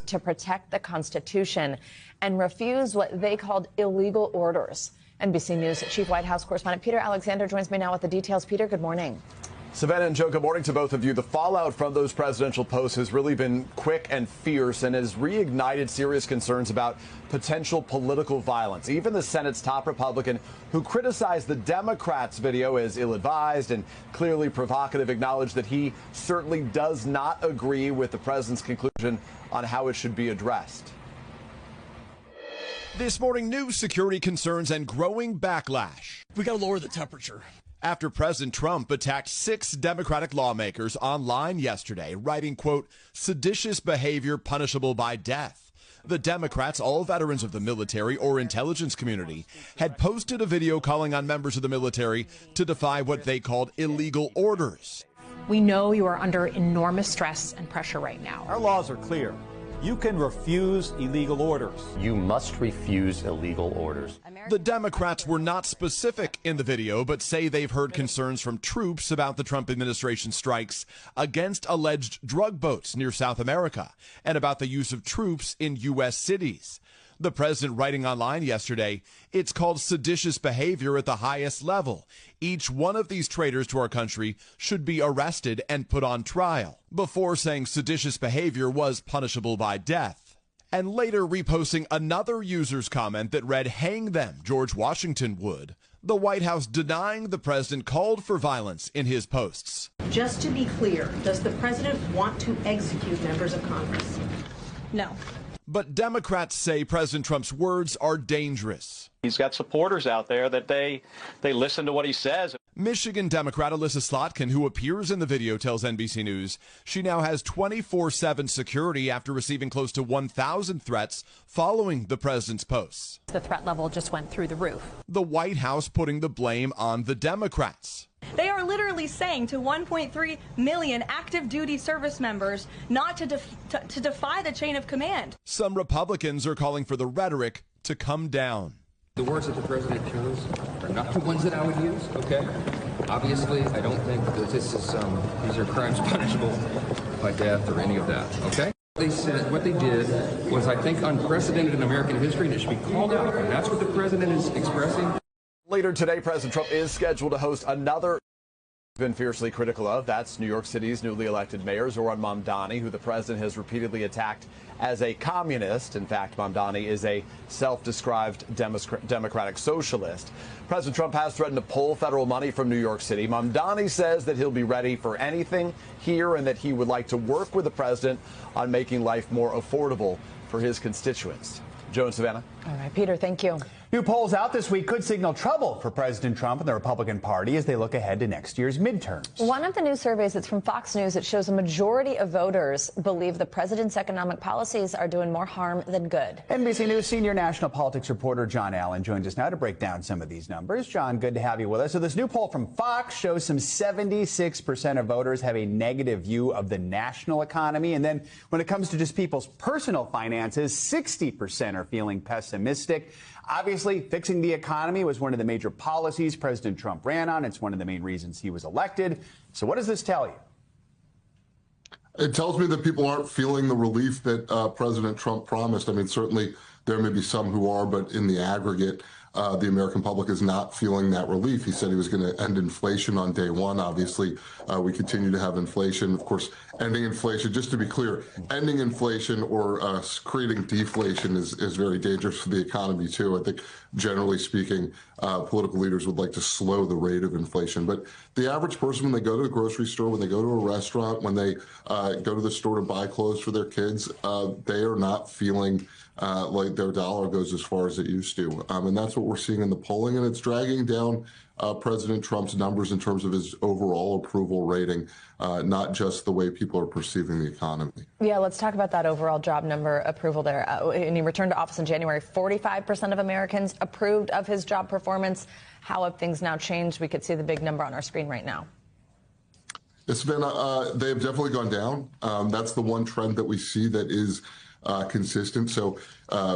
to protect the Constitution and refuse what they called illegal orders. NBC News Chief White House correspondent Peter Alexander joins me now with the details. Peter, good morning. Savannah and Joe, good morning to both of you. The fallout from those presidential posts has really been quick and fierce and has reignited serious concerns about potential political violence. Even the Senate's top Republican, who criticized the Democrats' video as ill-advised and clearly provocative, acknowledged that he certainly does not agree with the president's conclusion on how it should be addressed. This morning, new security concerns and growing backlash. We got to lower the temperature. After President Trump attacked 6 Democratic lawmakers online yesterday, writing, quote, seditious behavior punishable by death. The Democrats, all veterans of the military or intelligence community, had posted a video calling on members of the military to defy what they called illegal orders. We know you are under enormous stress and pressure right now. Our laws are clear. You can refuse illegal orders. You must refuse illegal orders. The Democrats were not specific in the video, but say they've heard concerns from troops about the Trump administration strikes against alleged drug boats near South America and about the use of troops in U.S. cities. The president writing online yesterday, it's called seditious behavior at the highest level. Each one of these traitors to our country should be arrested and put on trial, before saying seditious behavior was punishable by death. And later reposting another user's comment that read, hang them, George Washington would. The White House denying the president called for violence in his posts. Just to be clear, does the president want to execute members of Congress? No. But Democrats say President Trump's words are dangerous. He's got supporters out there that they listen to what he says. Michigan Democrat Alyssa Slotkin, who appears in the video, tells NBC News she now has 24/7 security after receiving close to 1,000 threats following the president's posts. The threat level just went through the roof. The White House putting the blame on the Democrats. They are literally saying to 1.3 million active duty service members not to defy the chain of command. Some Republicans are calling for the rhetoric to come down. The words that the president chose are not the ones that I would use, okay? Obviously, I don't think that this is, these are crimes punishable by death or any of that, okay? They said what they did was, I think, unprecedented in American history, and it should be called out, and that's what the president is expressing. Later today, President Trump is scheduled to host another been fiercely critical of. That's New York City's newly elected mayor, Zohran Mamdani, who the president has repeatedly attacked as a communist. In fact, Mamdani is a self-described democratic socialist. President Trump has threatened to pull federal money from New York City. Mamdani says that he'll be ready for anything here and that he would like to work with the president on making life more affordable for his constituents. Joe and Savannah. All right, Peter, thank you. New polls out this week could signal trouble for President Trump and the Republican Party as they look ahead to next year's midterms. One of the new surveys, it's from Fox News, it shows a majority of voters believe the president's economic policies are doing more harm than good. NBC News senior national politics reporter John Allen joins us now to break down some of these numbers. John, good to have you with us. So this new poll from Fox shows some 76% of voters have a negative view of the national economy. And then when it comes to just people's personal finances, 60% are feeling pessimistic. Obviously, fixing the economy was one of the major policies President Trump ran on. It's one of the main reasons he was elected. So what does this tell you? It tells me that people aren't feeling the relief that President Trump promised. I mean, certainly there may be some who are, but in the aggregate, the American public is not feeling that relief. He said he was going to end inflation on day one. Obviously, we continue to have inflation. Of course, ending inflation, just to be clear, ending inflation or creating deflation is very dangerous for the economy, too. I think, generally speaking, political leaders would like to slow the rate of inflation. But the average person, when they go to the grocery store, when they go to a restaurant, when they go to the store to buy clothes for their kids, they are not feeling like their dollar goes as far as it used to. And that's what we're seeing in the polling, and it's dragging down President Trump's numbers in terms of his overall approval rating, not just the way people are perceiving the economy. Yeah, let's talk about that overall job number approval there. When he returned to office in January, 45% of Americans approved of his job performance. How have things now changed? We could see the big number on our screen right now. It's been, they have definitely gone down. That's the one trend that we see that is consistent. So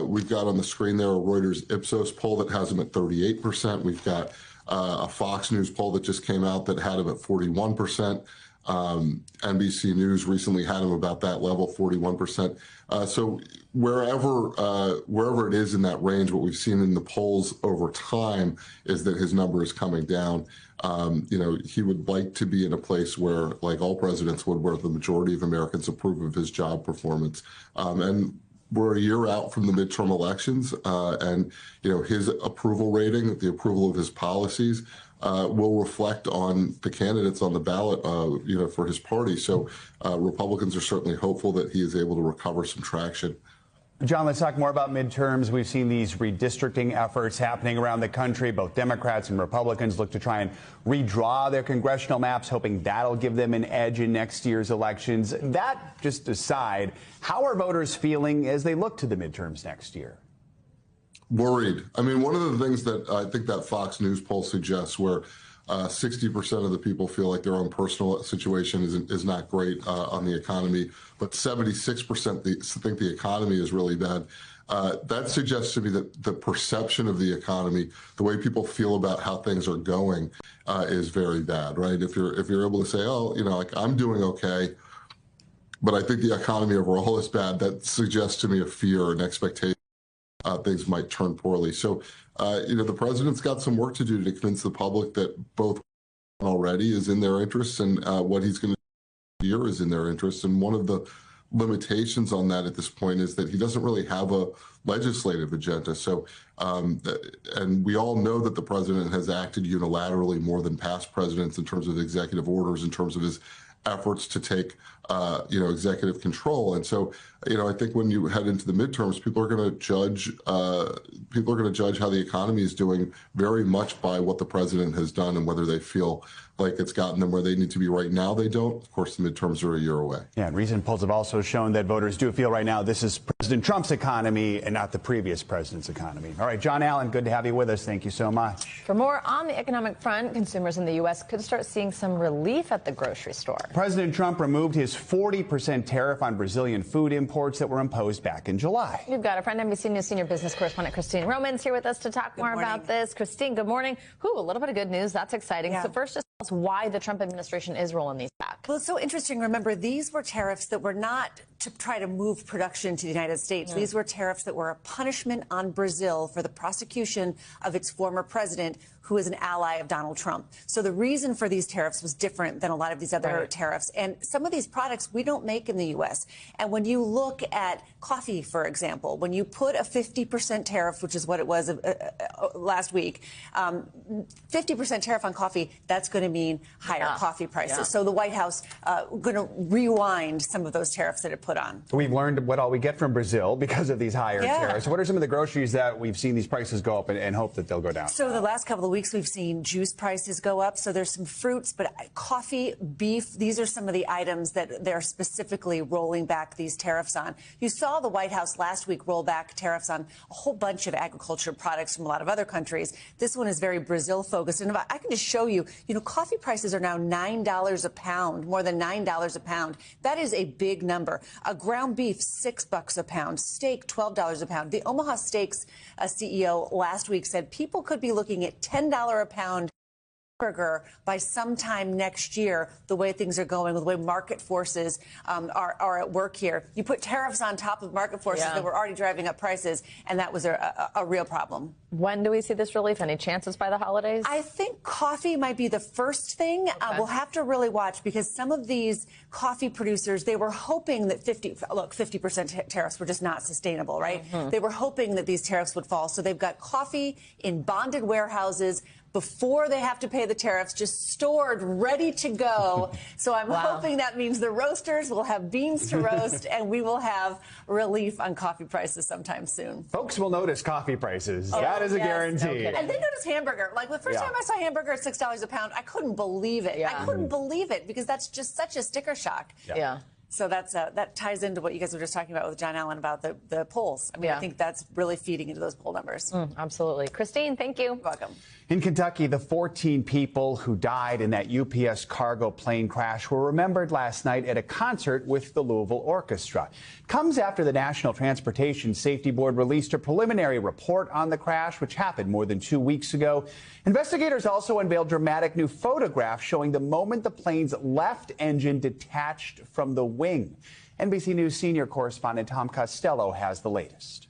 we've got on the screen there a Reuters Ipsos poll that has him at 38%. We've got a Fox News poll that just came out that had him at 41%. NBC News recently had him about that level, 41%. So wherever it is in that range, what we've seen in the polls over time is that his number is coming down. He would like to be in a place where, like all presidents would, where the majority of Americans approve of his job performance. And we're a year out from the midterm elections, and his approval rating, the approval of his policies, will reflect on the candidates on the ballot, for his party. So Republicans are certainly hopeful that he is able to recover some traction. John, let's talk more about midterms. We've seen these redistricting efforts happening around the country. Both Democrats and Republicans look to try and redraw their congressional maps, hoping that'll give them an edge in next year's elections. That just aside, how are voters feeling as they look to the midterms next year? Worried. I mean, one of the things that I think that Fox News poll suggests, where 60% of the people feel like their own personal situation is not great on the economy, but 76% think the economy is really bad. That suggests to me that the perception of the economy, the way people feel about how things are going, is very bad, right? If you're able to say, oh, like I'm doing okay, but I think the economy overall is bad, that suggests to me a fear and expectation things might turn poorly. So, the president's got some work to do to convince the public that both already is in their interests and what he's going to do here is in their interests. And one of the limitations on that at this point is that he doesn't really have a legislative agenda. So, and we all know that the president has acted unilaterally more than past presidents in terms of executive orders, in terms of his efforts to take, executive control. And so, I think when you head into the midterms, people are going to judge how the economy is doing very much by what the president has done and whether they feel like it's gotten them where they need to be right now. They don't. Of course, the midterms are a year away. Yeah, and recent polls have also shown that voters do feel right now this is President Trump's economy and not the previous president's economy. All right, John Allen, good to have you with us. Thank you so much. For more on the economic front, consumers in the U.S. could start seeing some relief at the grocery store. President Trump removed his 40% tariff on Brazilian food imports that were imposed back in July. We've got a friend, NBC News senior business correspondent Christine Romans here with us to talk more about this. Christine, good morning. A little bit of good news. That's exciting. Yeah. So first, just tell us why the Trump administration is rolling these back. Well, it's so interesting. Remember, these were tariffs that were not to try to move production to the United States. These were tariffs that were a punishment on Brazil for the prosecution of its former president, who is an ally of Donald Trump. So the reason for these tariffs was different than a lot of these other tariffs. And some of these products we don't make in the U.S. And when you look at coffee, for example, when you put a 50% tariff, which is what it was last week, 50% tariff on coffee, that's going to mean higher coffee prices. So the White House going to rewind some of those tariffs that it put on. We've learned what all we get from Brazil because of these higher tariffs. What are some of the groceries that we've seen these prices go up and hope that they'll go down? So the last couple of weeks we've seen juice prices go up. So there's some fruits, but coffee, beef, these are some of the items that they're specifically rolling back these tariffs on. You saw the White House last week roll back tariffs on a whole bunch of agriculture products from a lot of other countries. This one is very Brazil focused. And if I can just show you, coffee prices are now $9 a pound, more than $9 a pound. That is a big number. A ground beef, $6 a pound. Steak, $12 a pound. The Omaha Steaks CEO last week said people could be looking at $10 a pound burger by sometime next year, the way things are going, the way market forces are at work here. You put tariffs on top of market forces that were already driving up prices, and that was a real problem. When do we see this relief? Any chances by the holidays? I think coffee might be the first thing. We'll have to really watch because some of these coffee producers, they were hoping that 50% tariffs were just not sustainable, right? They were hoping that these tariffs would fall. So they've got coffee in bonded warehouses before they have to pay the tariffs, just stored, ready to go. So I'm hoping that means the roasters will have beans to roast and we will have relief on coffee prices sometime soon. Folks will notice coffee prices. That is a guarantee. And they notice hamburger. Like the first time I saw hamburger at $6 a pound, I couldn't believe it. I couldn't believe it because that's just such a sticker shock. So that ties into what you guys were just talking about with John Allen about the polls. I mean, I think that's really feeding into those poll numbers. Absolutely. Christine, thank you. You're welcome. In Kentucky, the 14 people who died in that UPS cargo plane crash were remembered last night at a concert with the Louisville Orchestra. It comes after the National Transportation Safety Board released a preliminary report on the crash, which happened more than 2 weeks ago. Investigators also unveiled dramatic new photographs showing the moment the plane's left engine detached from the wing. NBC News senior correspondent Tom Costello has the latest.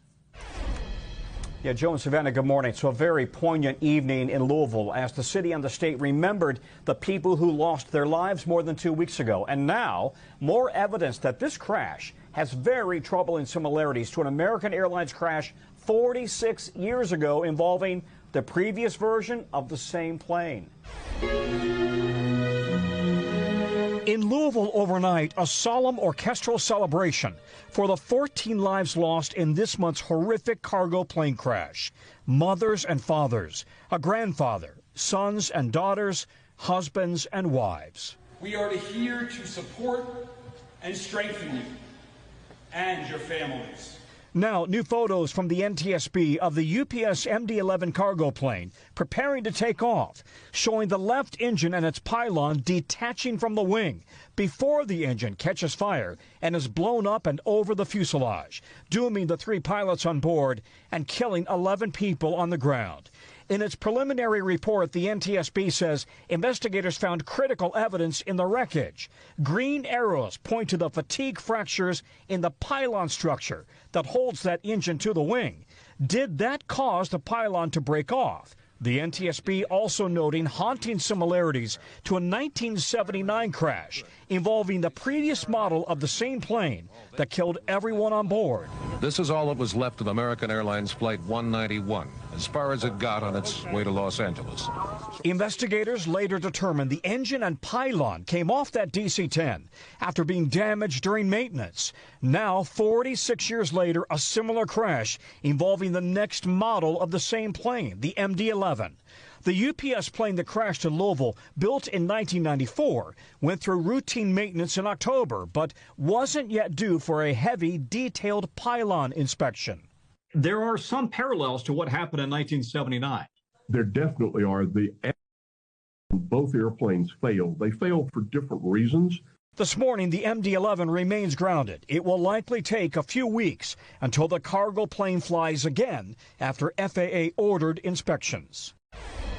Yeah, Joe and Savannah, good morning. So a very poignant evening in Louisville as the city and the state remembered the people who lost their lives more than 2 weeks ago. And now, more evidence that this crash has very troubling similarities to an American Airlines crash 46 years ago involving the previous version of the same plane. In Louisville overnight, a solemn orchestral celebration for the 14 lives lost in this month's horrific cargo plane crash. Mothers and fathers, a grandfather, sons and daughters, husbands and wives. We are here to support and strengthen you and your families. Now, new photos from the NTSB of the UPS MD-11 cargo plane preparing to take off, showing the left engine and its pylon detaching from the wing before the engine catches fire and is blown up and over the fuselage, dooming the 3 pilots on board and killing 11 people on the ground. In its preliminary report, the NTSB says investigators found critical evidence in the wreckage. Green arrows point to the fatigue fractures in the pylon structure that holds that engine to the wing. Did that cause the pylon to break off? The NTSB also noting haunting similarities to a 1979 crash involving the previous model of the same plane that killed everyone on board. This is all that was left of American Airlines Flight 191, as far as it got on its way to Los Angeles. Investigators later determined the engine and pylon came off that DC-10 after being damaged during maintenance. Now, 46 years later, a similar crash involving the next model of the same plane, the MD-11. The UPS plane that crashed in Louisville, built in 1994, went through routine maintenance in October, but wasn't yet due for a heavy, detailed pylon inspection. There are some parallels to what happened in 1979. There definitely are. Both airplanes failed. They failed for different reasons. This morning, the MD-11 remains grounded. It will likely take a few weeks until the cargo plane flies again after FAA ordered inspections.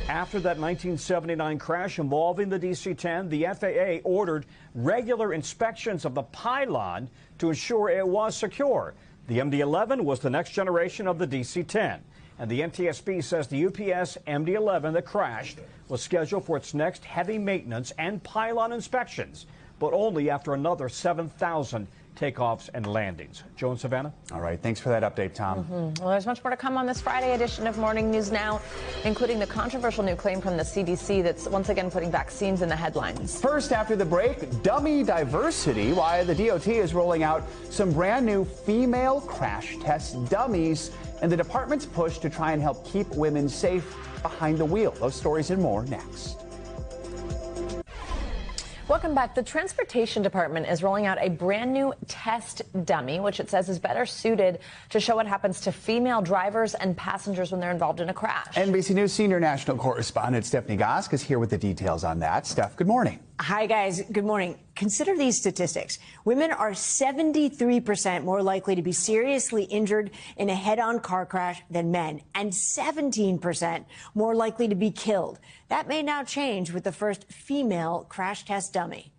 After that 1979 crash involving the DC-10, the FAA ordered regular inspections of the pylon to ensure it was secure. The MD-11 was the next generation of the DC-10, and the NTSB says the UPS MD-11 that crashed was scheduled for its next heavy maintenance and pylon inspections, but only after another 7,000 takeoffs and landings. Joe and Savannah? All right, thanks for that update, Tom. Well, there's much more to come on this Friday edition of Morning News Now, including the controversial new claim from the CDC that's once again putting vaccines in the headlines. First, after the break, dummy diversity, why the DOT is rolling out some brand new female crash test dummies, and the department's push to try and help keep women safe behind the wheel. Those stories and more next. Welcome back. The Transportation Department is rolling out a brand new test dummy, which it says is better suited to show what happens to female drivers and passengers when they're involved in a crash. NBC News senior national correspondent Stephanie Gosk is here with the details on that. Steph, good morning. Hi, guys. Good morning. Consider these statistics. Women are 73% more likely to be seriously injured in a head-on car crash than men, and 17% more likely to be killed. That may now change with the first female crash test dummy.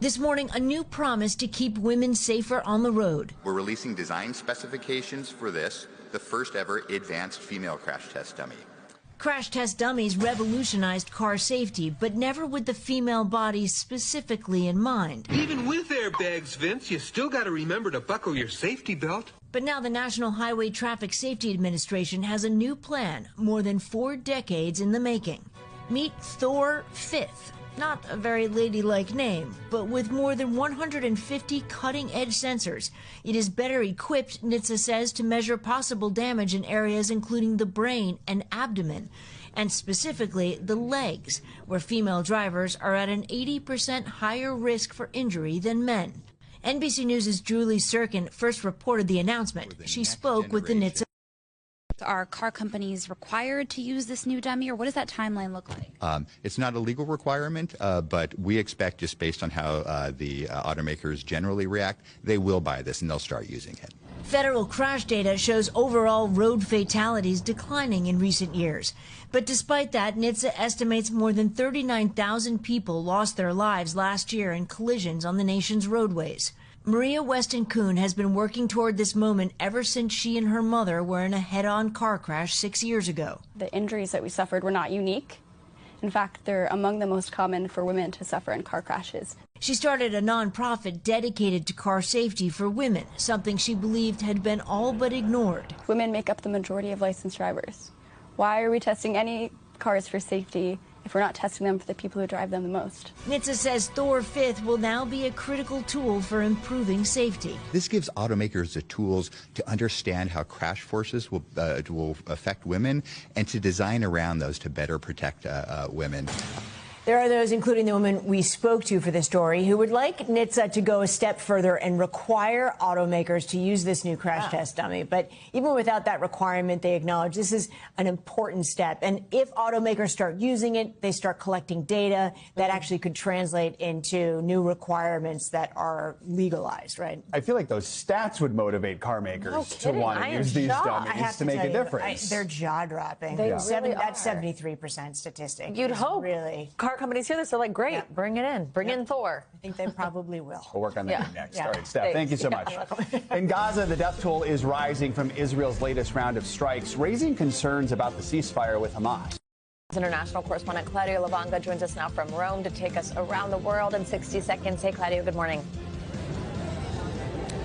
This morning, a new promise to keep women safer on the road. We're releasing design specifications for this, the first ever advanced female crash test dummy. Crash test dummies revolutionized car safety, but never with the female body specifically in mind. Even with airbags, Vince, you still got to remember to buckle your safety belt. But now the National Highway Traffic Safety Administration has a new plan, more than 4 decades in the making. Meet Thor Fifth. Not a very ladylike name, but with more than 150 cutting-edge sensors, it is better equipped, NHTSA says, to measure possible damage in areas including the brain and abdomen, and specifically the legs, where female drivers are at an 80% higher risk for injury than men. NBC News' Julie Sirkin first reported the announcement. She spoke with the NHTSA. Are car companies required to use this new dummy, or what does that timeline look like? It's not a legal requirement, but we expect, just based on how the automakers generally react, they will buy this and they'll start using it. Federal crash data shows overall road fatalities declining in recent years. But despite that, NHTSA estimates more than 39,000 people lost their lives last year in collisions on the nation's roadways. Maria Weston-Kuhn has been working toward this moment ever since she and her mother were in a head-on car crash 6 years ago. The injuries that we suffered were not unique. In fact, they're among the most common for women to suffer in car crashes. She started a nonprofit dedicated to car safety for women, something she believed had been all but ignored. Women make up the majority of licensed drivers. Why are we testing any cars for safety if we're not testing them for the people who drive them the most? NHTSA says Thor 5th will now be a critical tool for improving safety. This gives automakers the tools to understand how crash forces will affect women and to design around those to better protect women. There are those, including the woman we spoke to for this story, who would like NHTSA to go a step further and require automakers to use this new crash test dummy. But even without that requirement, they acknowledge this is an important step. And if automakers start using it, they start collecting data that actually could translate into new requirements that are legalized, right? I feel like those stats would motivate car makers to want to use these dummies to make a difference. They're jaw-dropping. They really That's 73% statistic. You'd hope. Really. Car companies hear this, they're like, great, bring it in. Bring in Thor. I think they probably will. We'll work on that next. All right, Steph, Thanks. thank you so much. In Gaza, the death toll is rising from Israel's latest round of strikes, raising concerns about the ceasefire with Hamas. International correspondent Claudio Lavanga joins us now from Rome to take us around the world in 60 seconds. Hey, Claudio, good morning.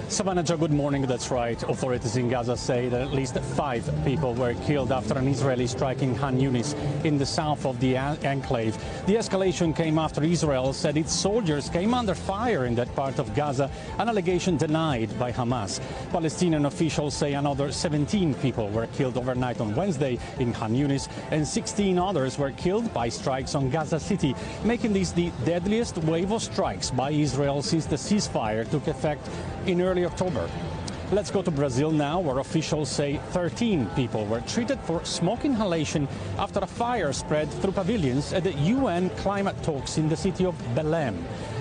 Savannah, good morning. That's right. Authorities in Gaza say that at least 5 people were killed after an Israeli strike in Khan Yunis in the south of the enclave. The escalation came after Israel said its soldiers came under fire in that part of Gaza, an allegation denied by Hamas. Palestinian officials say another 17 people were killed overnight on Wednesday in Khan Yunis, and 16 others were killed by strikes on Gaza City, making this the deadliest wave of strikes by Israel since the ceasefire took effect in early October. Let's go to Brazil now, where officials say 13 people were treated for smoke inhalation after a fire spread through pavilions at the UN climate talks in the city of Belém.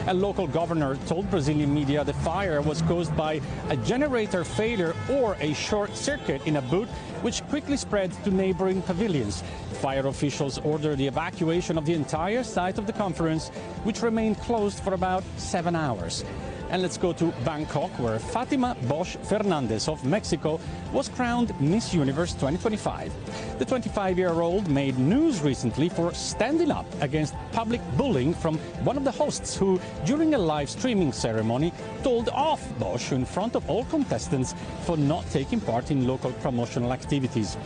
A local governor told Brazilian media the fire was caused by a generator failure or a short circuit in a booth, which quickly spread to neighboring pavilions. Fire officials ordered the evacuation of the entire site of the conference, which remained closed for about 7 hours. And let's go to Bangkok, where Fatima Bosch Fernandez of Mexico was crowned Miss Universe 2025. The 25-year-old made news recently for standing up against public bullying from one of the hosts who, during a live streaming ceremony, told off Bosch in front of all contestants for not taking part in local promotional activities.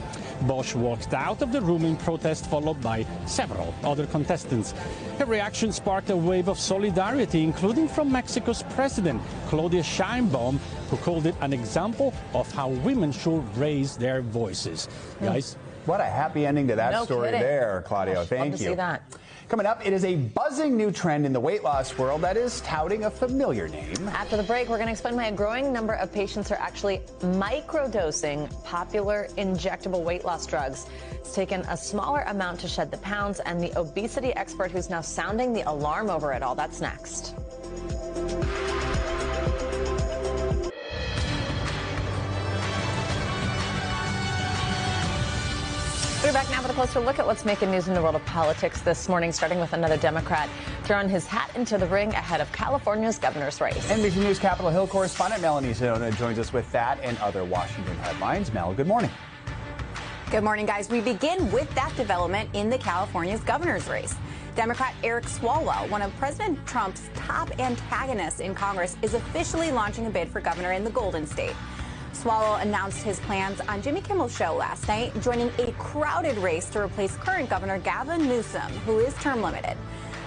Bosch walked out of the room in protest, followed by several other contestants. Her reaction sparked a wave of solidarity, including from Mexico's president, Claudia Sheinbaum, who called it an example of how women should raise their voices. Guys? What a happy ending to that story there, Claudio. Thank you. Love to see that. Coming up, it is a buzzing new trend in the weight loss world that is touting a familiar name. After the break, we're going to explain why a growing number of patients are actually microdosing popular injectable weight loss drugs. It's taken a smaller amount to shed the pounds, and the obesity expert who's now sounding the alarm over it all. That's next. We're back now with a closer look at what's making news in the world of politics this morning, starting with another Democrat throwing his hat into the ring ahead of California's governor's race. NBC News Capitol Hill correspondent Melanie Sedona joins us with that and other Washington headlines. Mel, good morning. Good morning, guys. We begin with that development in the California's governor's race. Democrat Eric Swalwell, one of President Trump's top antagonists in Congress, is officially launching a bid for governor in the Golden State. Swalwell announced his plans on Jimmy Kimmel's show last night, joining a crowded race to replace current Governor Gavin Newsom, who is term limited.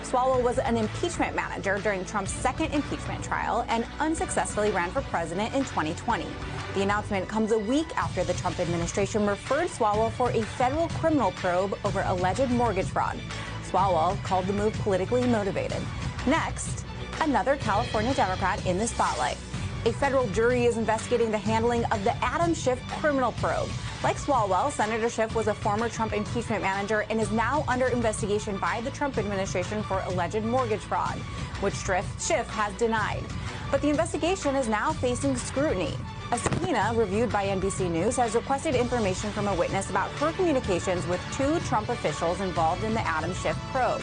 Swalwell was an impeachment manager during Trump's second impeachment trial and unsuccessfully ran for president in 2020. The announcement comes a week after the Trump administration referred Swalwell for a federal criminal probe over alleged mortgage fraud. Swalwell called the move politically motivated. Next, another California Democrat in the spotlight. A federal jury is investigating the handling of the Adam Schiff criminal probe. Like Swalwell, Senator Schiff was a former Trump impeachment manager and is now under investigation by the Trump administration for alleged mortgage fraud, which Schiff has denied. But the investigation is now facing scrutiny. A subpoena reviewed by NBC News has requested information from a witness about her communications with 2 Trump officials involved in the Adam Schiff probe,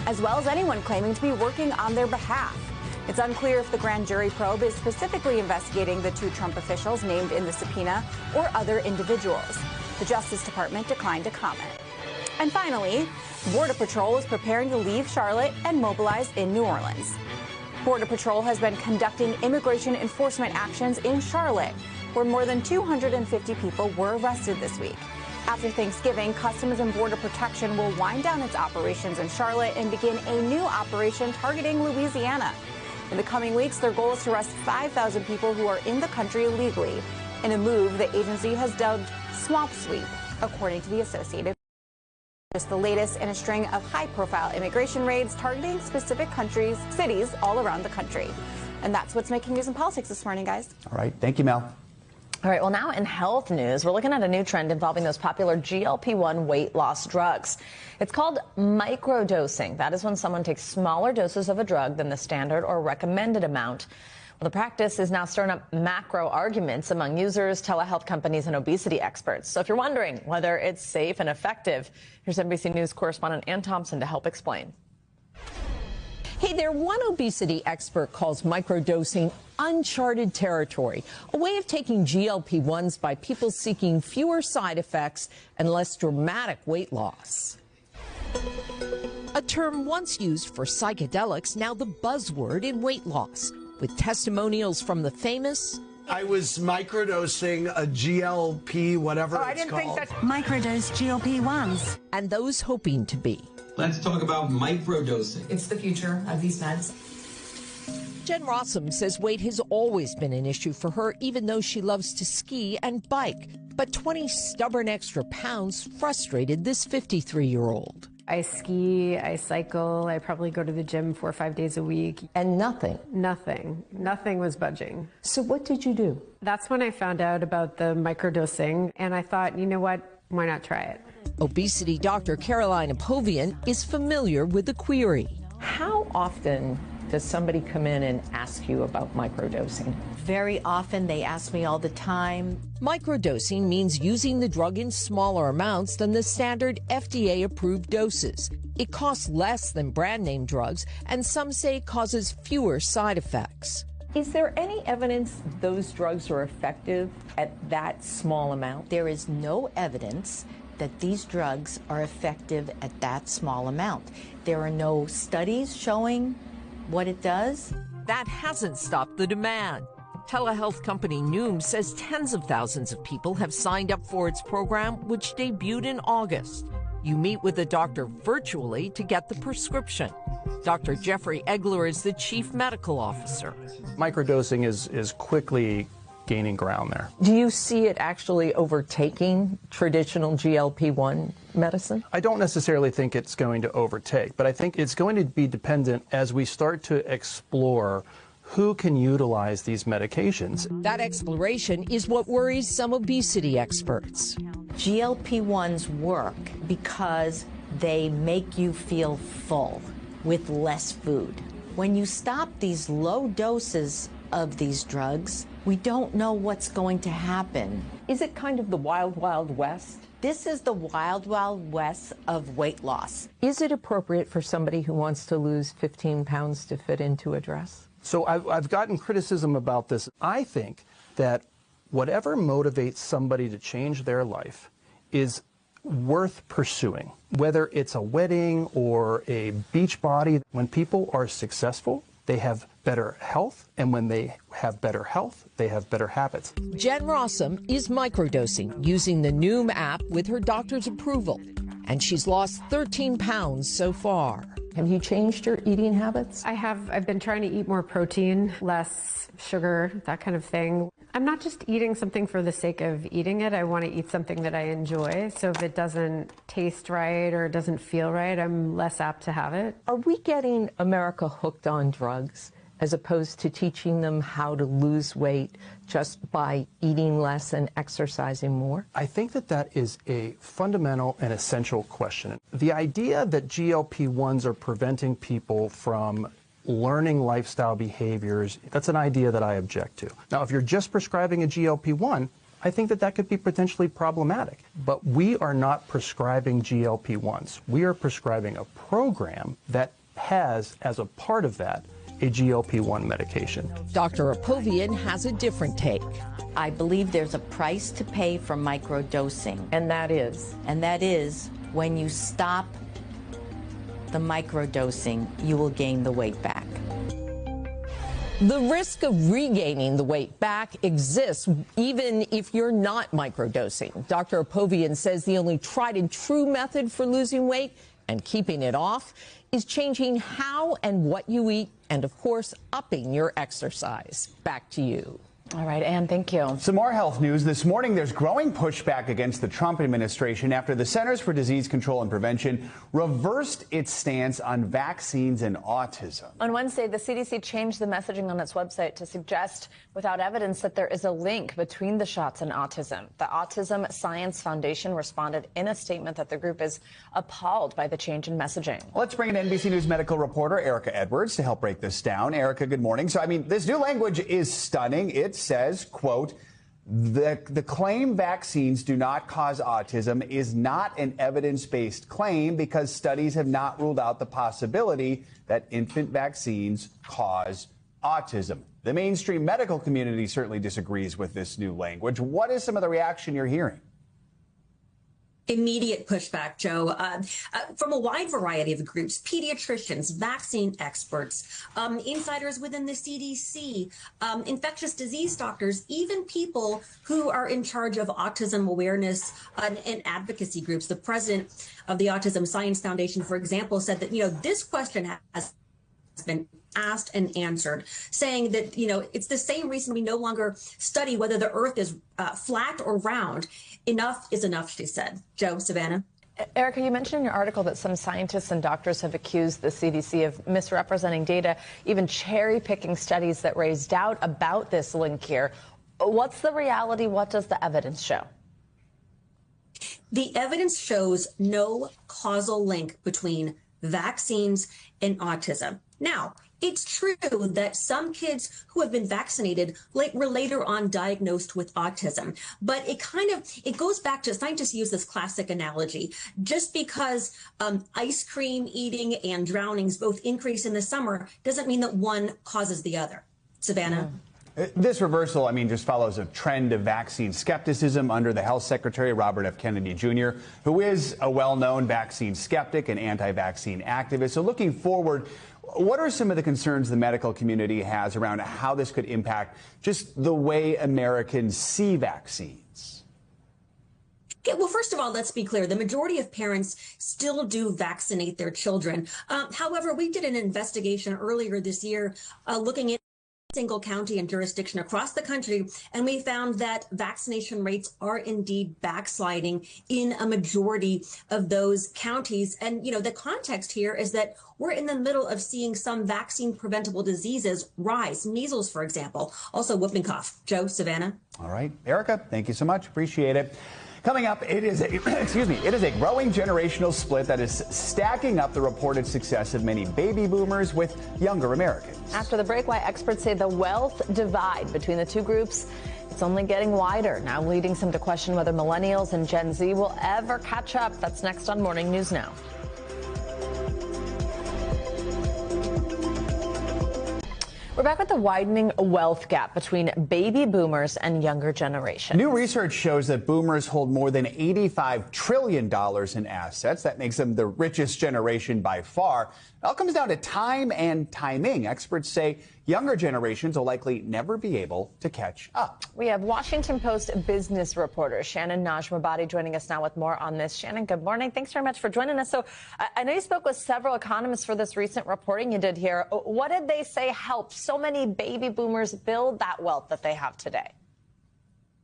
as well as anyone claiming to be working on their behalf. It's unclear if the grand jury probe is specifically investigating the 2 Trump officials named in the subpoena or other individuals. The Justice Department declined to comment. And finally, Border Patrol is preparing to leave Charlotte and mobilize in New Orleans. Border Patrol has been conducting immigration enforcement actions in Charlotte, where more than 250 people were arrested this week. After Thanksgiving, Customs and Border Protection will wind down its operations in Charlotte and begin a new operation targeting Louisiana. In the coming weeks, their goal is to arrest 5,000 people who are in the country illegally, in a move the agency has dubbed Swamp Sweep, according to the Associated Press. Just the latest in a string of high-profile immigration raids targeting specific cities all around the country. And that's what's making news and politics this morning, guys. All right. Thank you, Mel. All right, well, now in health news, we're looking at a new trend involving those popular GLP-1 weight loss drugs. It's called microdosing. That is when someone takes smaller doses of a drug than the standard or recommended amount. Well, the practice is now stirring up macro arguments among users, telehealth companies, and obesity experts. So if you're wondering whether it's safe and effective, here's NBC News correspondent Ann Thompson to help explain. Hey there, one obesity expert calls microdosing uncharted territory, a way of taking GLP-1s by people seeking fewer side effects and less dramatic weight loss. A term once used for psychedelics, now the buzzword in weight loss, with testimonials from the famous. I was microdosing a GLP, whatever it's called. think that microdose GLP-1s. And those hoping to be. Let's talk about microdosing. It's the future of these meds. Jen Rossum says weight has always been an issue for her, even though she loves to ski and bike. But 20 stubborn extra pounds frustrated this 53-year-old. I ski, I cycle, I probably go to the gym 4 or 5 days a week. And nothing? Nothing. Nothing was budging. So what did you do? That's when I found out about the microdosing, and I thought, you know what, why not try it? Obesity doctor Caroline Apovian is familiar with the query. How often does somebody come in and ask you about microdosing? Very often. They ask me all the time. Microdosing means using the drug in smaller amounts than the standard FDA-approved doses. It costs less than brand name drugs, and some say causes fewer side effects. Is there any evidence those drugs are effective at that small amount? There is no evidence that these drugs are effective at that small amount. There are no studies showing what it does. That hasn't stopped the demand. Telehealth company Noom says tens of thousands of people have signed up for its program, which debuted in August. You meet with a doctor virtually to get the prescription. Dr. Jeffrey Egler is the chief medical officer. Microdosing is quickly gaining ground there. Do you see it actually overtaking traditional GLP-1 medicine? I don't necessarily think it's going to overtake, but I think it's going to be dependent as we start to explore who can utilize these medications. That exploration is what worries some obesity experts. GLP-1s work because they make you feel full with less food. When you stop these low doses of these drugs, we don't know what's going to happen. Is it kind of the wild, wild west? This is the wild, wild west of weight loss. Is it appropriate for somebody who wants to lose 15 pounds to fit into a dress? So I've gotten criticism about this. I think that whatever motivates somebody to change their life is worth pursuing, whether it's a wedding or a beach body. When people are successful, they have better health, and when they have better health, they have better habits. Jen Rossum is microdosing using the Noom app with her doctor's approval, and she's lost 13 pounds so far. Have you changed your eating habits? I have. I've been trying to eat more protein, less sugar, that kind of thing. I'm not just eating something for the sake of eating it. I want to eat something that I enjoy. So if it doesn't taste right or doesn't feel right, I'm less apt to have it. Are we getting America hooked on drugs? as opposed to teaching them how to lose weight just by eating less and exercising more? I think that that is a fundamental and essential question. The idea that GLP-1s are preventing people from learning lifestyle behaviors, that's an idea that I object to. Now, if you're just prescribing a GLP-1, I think that that could be potentially problematic. But we are not prescribing GLP-1s. We are prescribing a program that has, as a part of that, a GLP-1 medication. Dr. Apovian has a different take. I believe there's a price to pay for microdosing. And that is? And that is when you stop the microdosing, you will gain the weight back. The risk of regaining the weight back exists even if you're not microdosing. Dr. Apovian says the only tried and true method for losing weight and keeping it off is changing how and what you eat and, of course, upping your exercise. Back to you. All right, Ann, thank you. Some more health news. This morning, there's growing pushback against the Trump administration after the Centers for Disease Control and Prevention reversed its stance on vaccines and autism. On Wednesday, the CDC changed the messaging on its website to suggest, without evidence, that there is a link between the shots and autism. The Autism Science Foundation responded in a statement that the group is appalled by the change in messaging. Let's bring in NBC News medical reporter Erica Edwards to help break this down. Erica, good morning. So, this new language is stunning. It says, quote, the claim vaccines do not cause autism is not an evidence-based claim because studies have not ruled out the possibility that infant vaccines cause autism. The mainstream medical community certainly disagrees with this new language. What is some of the reaction you're hearing? Immediate pushback, Joe, from a wide variety of groups: pediatricians, vaccine experts, insiders within the CDC, infectious disease doctors, even people who are in charge of autism awareness and advocacy groups. The president of the Autism Science Foundation, for example, said that, this question has been asked and answered, saying that, it's the same reason we no longer study whether the earth is flat or round. Enough is enough, she said. Joe, Savannah. Erica, you mentioned in your article that some scientists and doctors have accused the CDC of misrepresenting data, even cherry-picking studies that raise doubt about this link here. What's the reality? What does the evidence show? The evidence shows no causal link between vaccines and autism. Now, it's true that some kids who have been vaccinated were later on diagnosed with autism, but it goes back to, scientists use this classic analogy. Just because ice cream eating and drownings both increase in the summer doesn't mean that one causes the other. Savannah? This reversal, just follows a trend of vaccine skepticism under the Health Secretary, Robert F. Kennedy Jr., who is a well-known vaccine skeptic and anti-vaccine activist. So looking forward, what are some of the concerns the medical community has around how this could impact just the way Americans see vaccines? Okay, well, first of all, let's be clear. The majority of parents still do vaccinate their children. However, we did an investigation earlier this year looking at single county and jurisdiction across the country, and we found that vaccination rates are indeed backsliding in a majority of those counties. And, the context here is that we're in the middle of seeing some vaccine preventable diseases rise. Measles, for example, also whooping cough. Joe, Savannah. All right. Erica, thank you so much. Appreciate it. Coming up, it is a growing generational split that is stacking up the reported success of many baby boomers with younger Americans. After the break, why experts say the wealth divide between the two groups, it's only getting wider, now leading some to question whether millennials and Gen Z will ever catch up. That's next on Morning News Now. We're back with the widening wealth gap between baby boomers and younger generations. New research shows that boomers hold more than $85 trillion in assets. That makes them the richest generation by far. It all comes down to time and timing. Experts say younger generations will likely never be able to catch up. We have Washington Post business reporter Shannon Najmabadi joining us now with more on this. Shannon, good morning. Thanks very much for joining us. So I know you spoke with several economists for this recent reporting you did here. What did they say helped so many baby boomers build that wealth that they have today?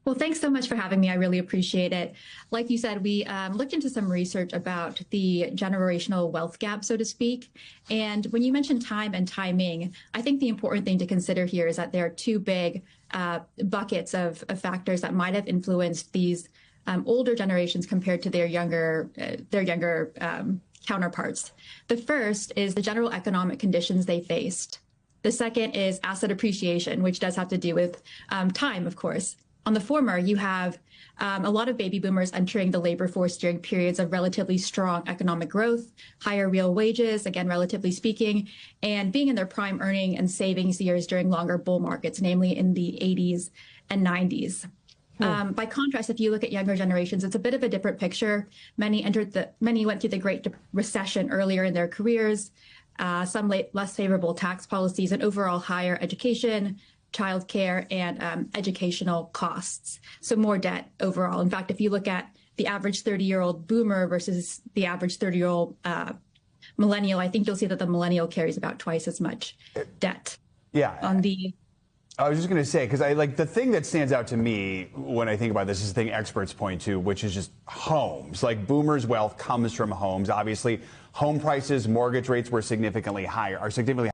Well, thanks so much for having me. I really appreciate it. Like you said, we looked into some research about the generational wealth gap, so to speak. And when you mentioned time and timing, I think the important thing to consider here is that there are two big buckets of factors that might have influenced these older generations compared to their younger counterparts. The first is the general economic conditions they faced. The second is asset appreciation, which does have to do with time, of course. On the former, you have a lot of baby boomers entering the labor force during periods of relatively strong economic growth, higher real wages, again, relatively speaking, and being in their prime earning and savings years during longer bull markets, namely in the 80s and 90s. By contrast, if you look at younger generations, it's a bit of a different picture. Many went through the Great Recession earlier in their careers, some less favorable tax policies, and overall higher education, childcare, and educational costs. So more debt overall. In fact, if you look at the average 30-year-old boomer versus the average 30-year-old millennial, I think you'll see that the millennial carries about twice as much debt. Yeah. I was just going to say, because the thing that stands out to me when I think about this is the thing experts point to, which is just homes. Like, boomers' wealth comes from homes. Obviously, home prices, mortgage rates were significantly higher.